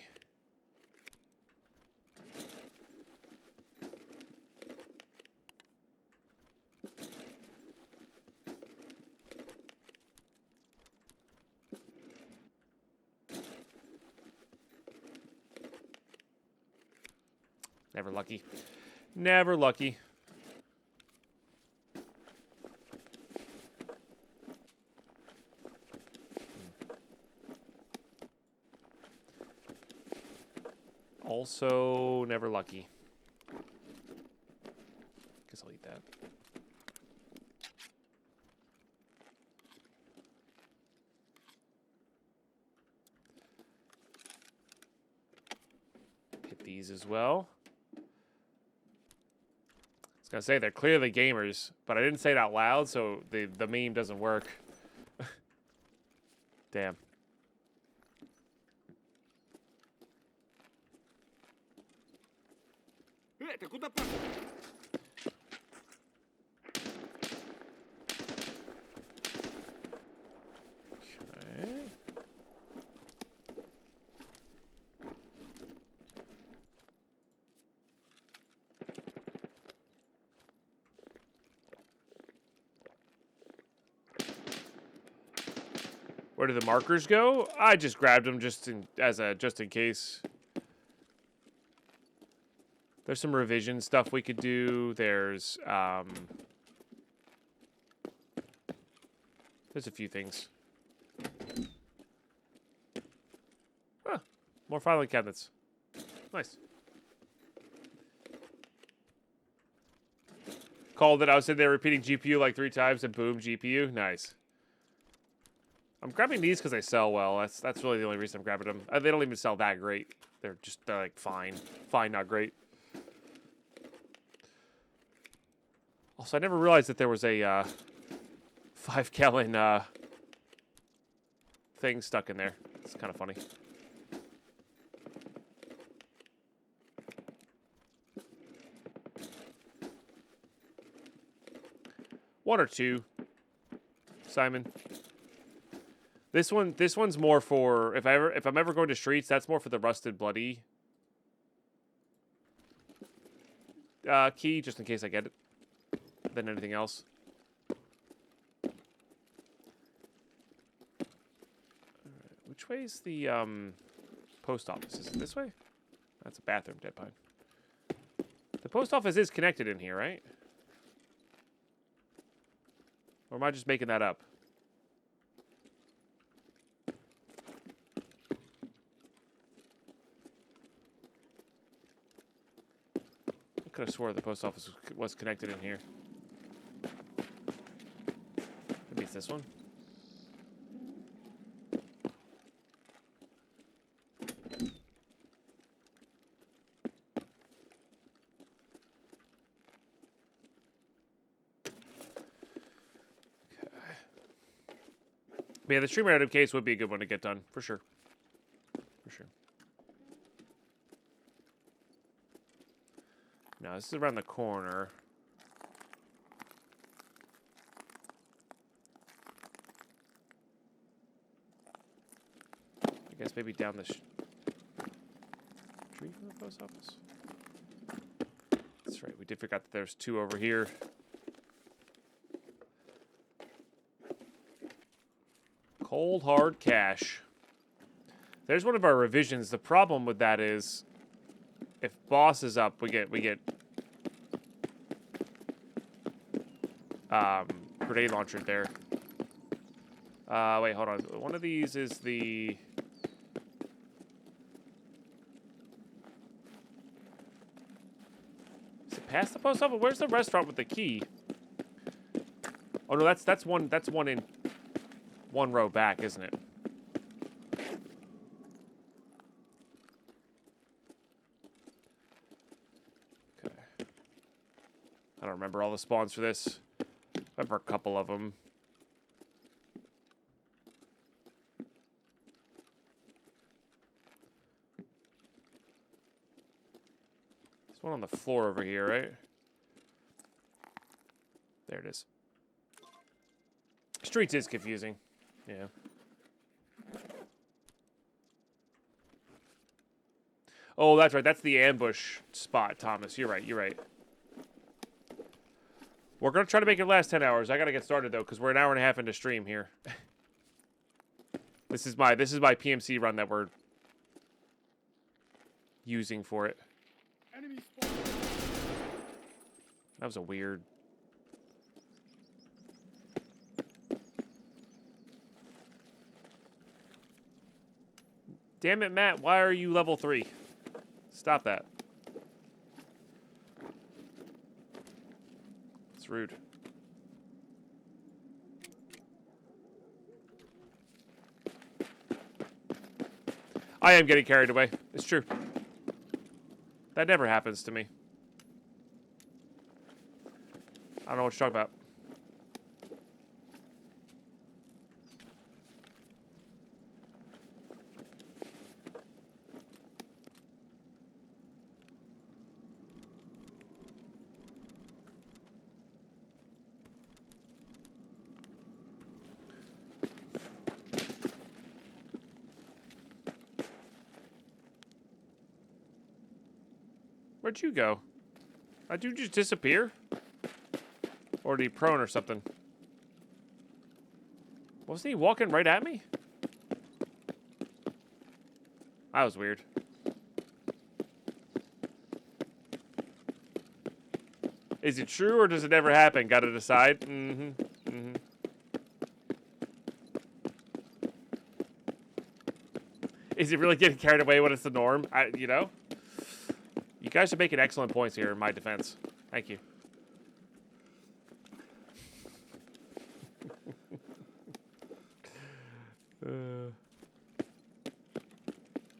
Never lucky. Never lucky. Also, never lucky. Guess I'll eat that. Hit these as well. I was gonna say they're clearly gamers, but I didn't say it out loud, so the meme doesn't work. Damn. Ты куда пошел? Okay. Where do the markers go? I just grabbed them just in case. There's some revision stuff we could do. There's a few things. Huh. More filing cabinets. Nice. Called it. I was sitting there repeating GPU like 3 times and boom, GPU. Nice. I'm grabbing these because they sell well. That's really the only reason I'm grabbing them. They don't even sell that great. They're like fine. Fine, not great. Also, I never realized that there was a 5-gallon thing stuck in there. It's kind of funny. One or two, Simon. This one's more for if I'm ever going to streets. That's more for the rusted bloody key, just in case I get it, than anything else. Alright, which way is the post office? Is it this way? That's a bathroom, Deadpine. The post office is connected in here, right? Or am I just making that up? I could have swore the post office was connected in here. Maybe it's this one. But yeah, the streamer item case would be a good one to get done, for sure. For sure. Now, this is around the corner. I guess maybe down the street from the post office. That's right, we did forget that there's 2 over here. Cold hard cash. There's one of our revisions. The problem with that is, if boss is up, we get grenade launcher there. Wait, hold on. One of these is the. Is it past the post office? Where's the restaurant with the key? Oh no, that's one in. 1 row back, isn't it? Okay. I don't remember all the spawns for this. I remember a couple of them. There's one on the floor over here, right? There it is. Streets is confusing. Yeah. Oh, that's right. That's the ambush spot, Thomas. You're right. You're right. We're going to try to make it last 10 hours. I got to get started, though, because we're an hour and a half into stream here. This is my PMC run that we're using for it. Enemy spotted. That was a weird... Damn it, Matt. Why are you level 3? Stop that. It's rude. I am getting carried away. It's true. That never happens to me. I don't know what you're talking about. Where'd you go? Did you just disappear? Or did he prone or something? Wasn't he walking right at me? That was weird. Is it true or does it never happen? Gotta decide. Is it really getting carried away when it's the norm? You know? You guys are making excellent points here in my defense. Thank you.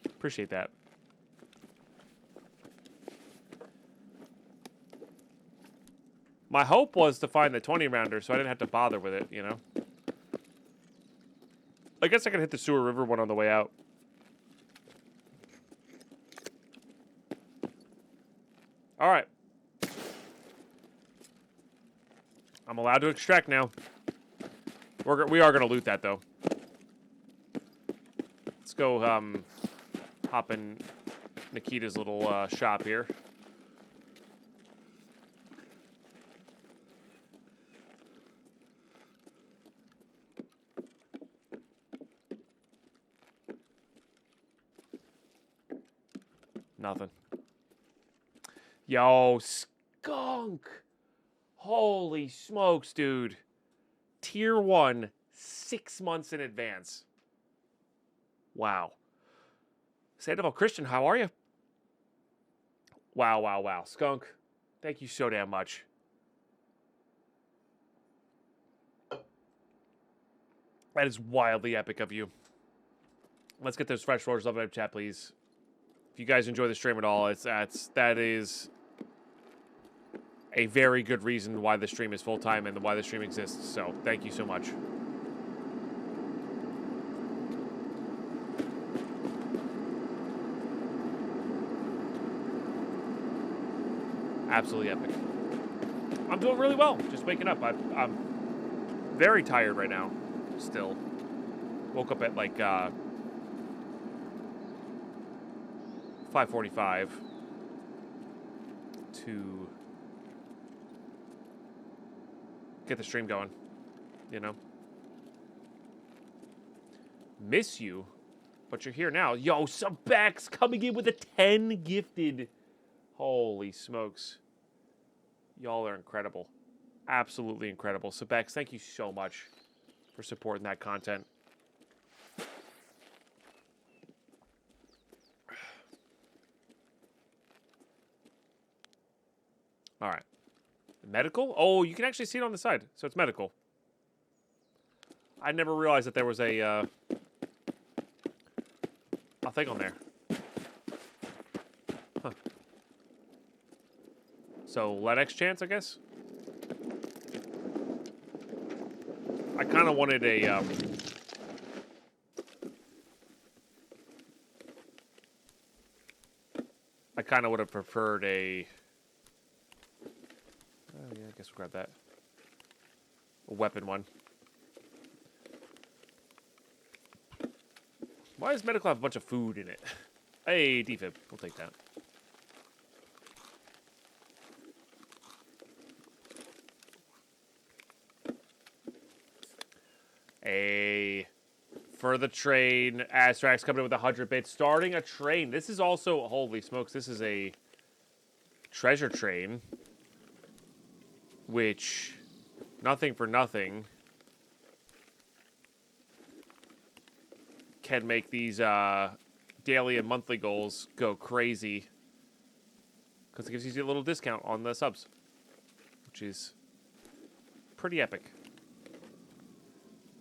Appreciate that. My hope was to find the 20 rounder so I didn't have to bother with it, you know? I guess I could hit the Sewer River one on the way out. All right. I'm allowed to extract now. We are going to loot that, though. Let's go hop in Nikita's little shop here. Nothing. Yo, skunk. Holy smokes, dude. Tier 1, 6 months in advance. Wow. Sandoval Christian, how are you? Wow, wow, wow. Skunk, thank you so damn much. That is wildly epic of you. Let's get those fresh floors up in chat, please. If you guys enjoy the stream at all, that is a very good reason why the stream is full-time and why the stream exists. So, thank you so much. Absolutely epic. I'm doing really well. Just waking up. I'm very tired right now. Still. Woke up at like 5:45 to get the stream going, you know. Miss you, but you're here now. Yo, Subbex coming in with a 10 gifted. Holy smokes. Y'all are incredible. Absolutely incredible. Subbex, thank you so much for supporting that content. All right. Medical? Oh, you can actually see it on the side. So it's medical. I never realized that there was a thing on there. Huh. So, Lennox chance, I guess? I kind of wanted a, I kind of would have preferred a... Oh, yeah, I guess we'll grab that. A weapon one. Why does medical have a bunch of food in it? Hey, defib. We'll take that. For the train, Astrax coming in with 100 bits. Starting a train. This is also, holy smokes, this is a treasure train. Which, nothing for nothing, can make these daily and monthly goals go crazy. Because it gives you a little discount on the subs. Which is pretty epic.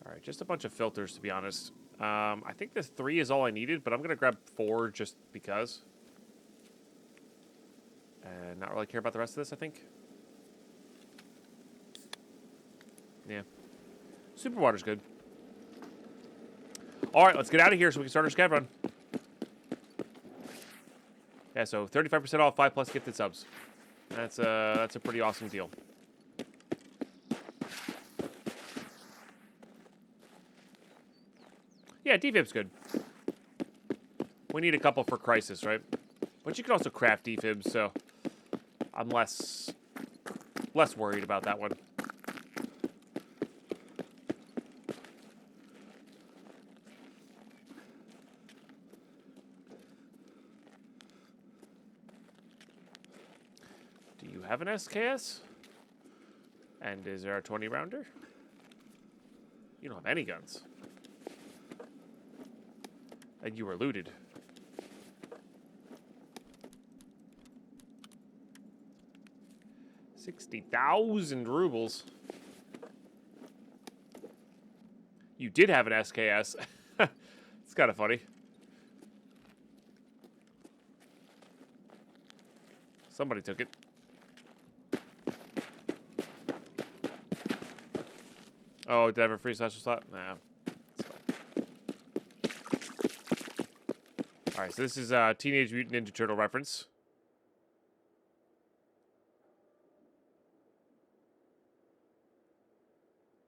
Alright, just a bunch of filters, to be honest. I think this 3 is all I needed, but I'm going to grab 4 just because. And not really care about the rest of this, I think. Yeah. Super water's good. Alright, let's get out of here so we can start our scav run. Yeah, so 35% off 5+ gifted subs. That's a pretty awesome deal. Yeah, defib's good. We need a couple for Crisis, right? But you can also craft defibs, so I'm less worried about that one. Do you have an SKS? And is there a 20 rounder? You don't have any guns. And you were looted. $60,000 rubles. You did have an SKS. It's kind of funny. Somebody took it. Oh, did I have a free special slot? Nah. Alright, so this is a Teenage Mutant Ninja Turtle reference.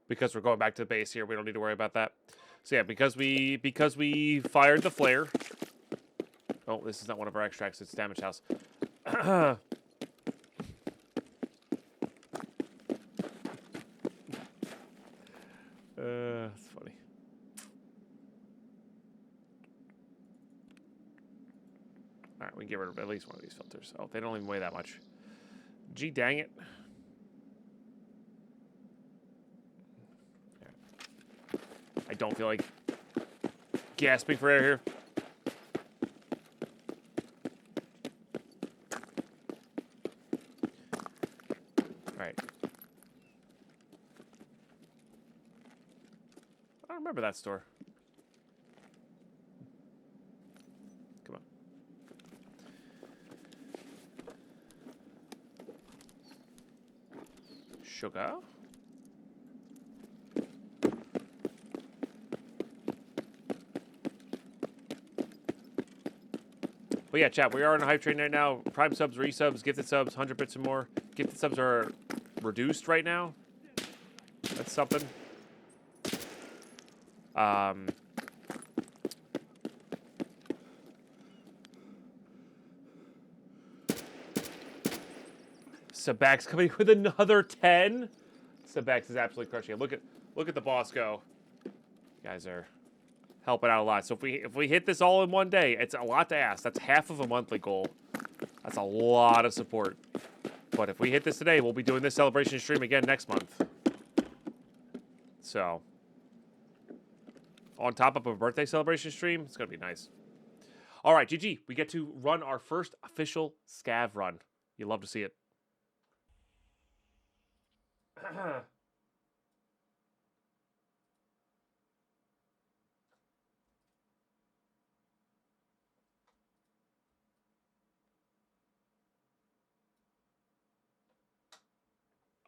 Because we're going back to the base here, we don't need to worry about that. So yeah, because we fired the flare. Oh, this is not one of our extracts, it's Damage House. That's funny. Alright, we can get rid of at least one of these filters. Oh, they don't even weigh that much. Gee, dang it. I don't feel like gasping for air here. Alright. I don't remember that store. Come on. Sugar. But yeah, chat, we are on a hype train right now. Prime subs, resubs, gifted subs, 100 bits and more. Gifted subs are reduced right now. That's something. Sabax coming with another 10. Sabax is absolutely crushing it. Look at the boss go. You guys are helping out a lot. So if we hit this all in one day, it's a lot to ask. That's half of a monthly goal. That's a lot of support. But if we hit this today, we'll be doing this celebration stream again next month. So on top of a birthday celebration stream, it's gonna be nice. All right, GG. We get to run our first official scav run. You love to see it.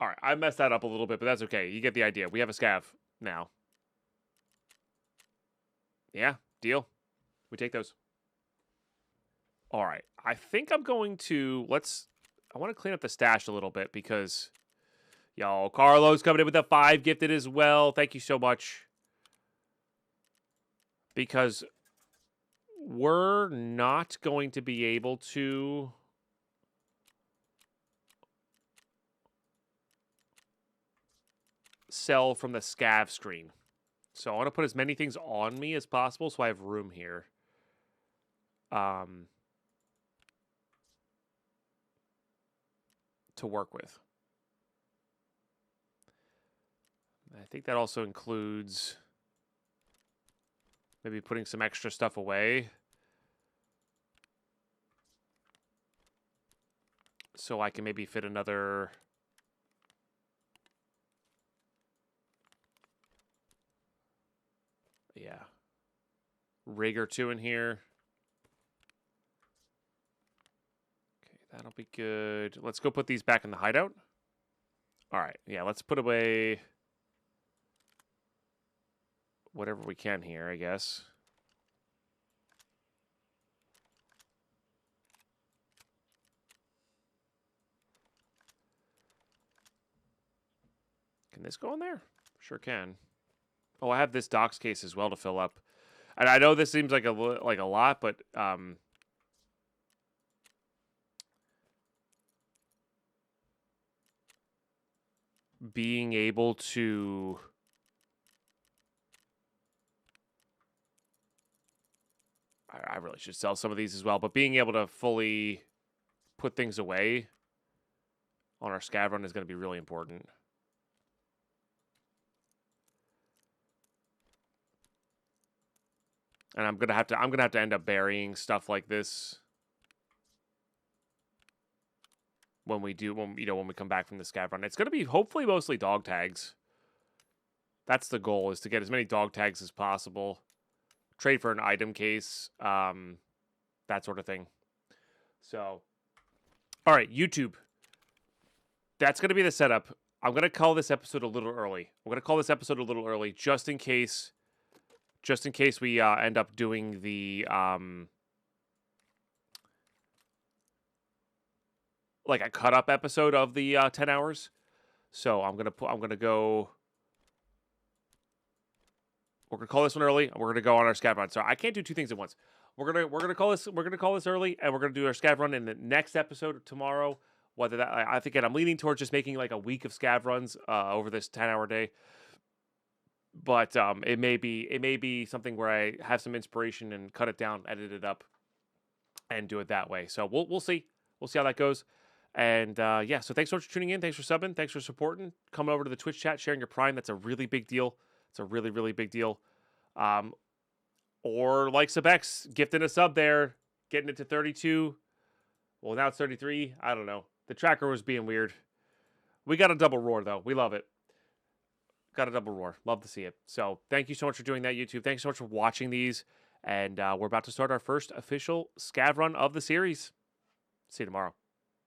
All right, I messed that up a little bit, but that's okay. You get the idea. We have a scav now. Yeah, deal. We take those. All right, I think I'm going to, I want to clean up the stash a little bit because, yo, Carlos coming in with a 5 gifted as well. Thank you so much. Because we're not going to be able to sell from the scav screen. So I want to put as many things on me as possible so I have room here. To work with. I think that also includes maybe putting some extra stuff away. So I can maybe fit another... Yeah. Rig or two in here. Okay, that'll be good. Let's go put these back in the hideout. All right, yeah, let's put away whatever we can here, I guess. Can this go in there? Sure can. Oh, I have this docs case as well to fill up. And I know this seems like a lot, but being able to I really should sell some of these as well, but being able to fully put things away on our scav run is going to be really important. And I'm gonna have to end up burying stuff like this when we come back from the scav run. It's gonna be hopefully mostly dog tags. That's the goal, is to get as many dog tags as possible. Trade for an item case, that sort of thing. So, all right, YouTube. That's gonna be the setup. I'm gonna call this episode a little early. I'm gonna call this episode a little early, just in case we end up doing the like a cut up episode of the 10 hours. So I'm gonna go. We're gonna call this one early, and we're gonna go on our scav run. So I can't do two things at once. We're gonna call this early, and we're gonna do our scav run in the next episode tomorrow. Whether that, I think, I'm leaning towards just making like a week of scav runs over this 10-hour day. But it may be something where I have some inspiration and cut it down, edit it up, and do it that way. So we'll see. We'll see how that goes. And yeah, so thanks so much for tuning in. Thanks for subbing. Thanks for supporting. Coming over to the Twitch chat, sharing your Prime. That's a really big deal. It's a really, really big deal. Or like Subex, gifting a sub there, getting it to 32. Well, now it's 33. I don't know. The tracker was being weird. We got a double roar, though. We love it. Got a double roar. Love to see it. So thank you so much for doing that, YouTube. Thanks so much for watching these. And we're about to start our first official scav run of the series. See you tomorrow.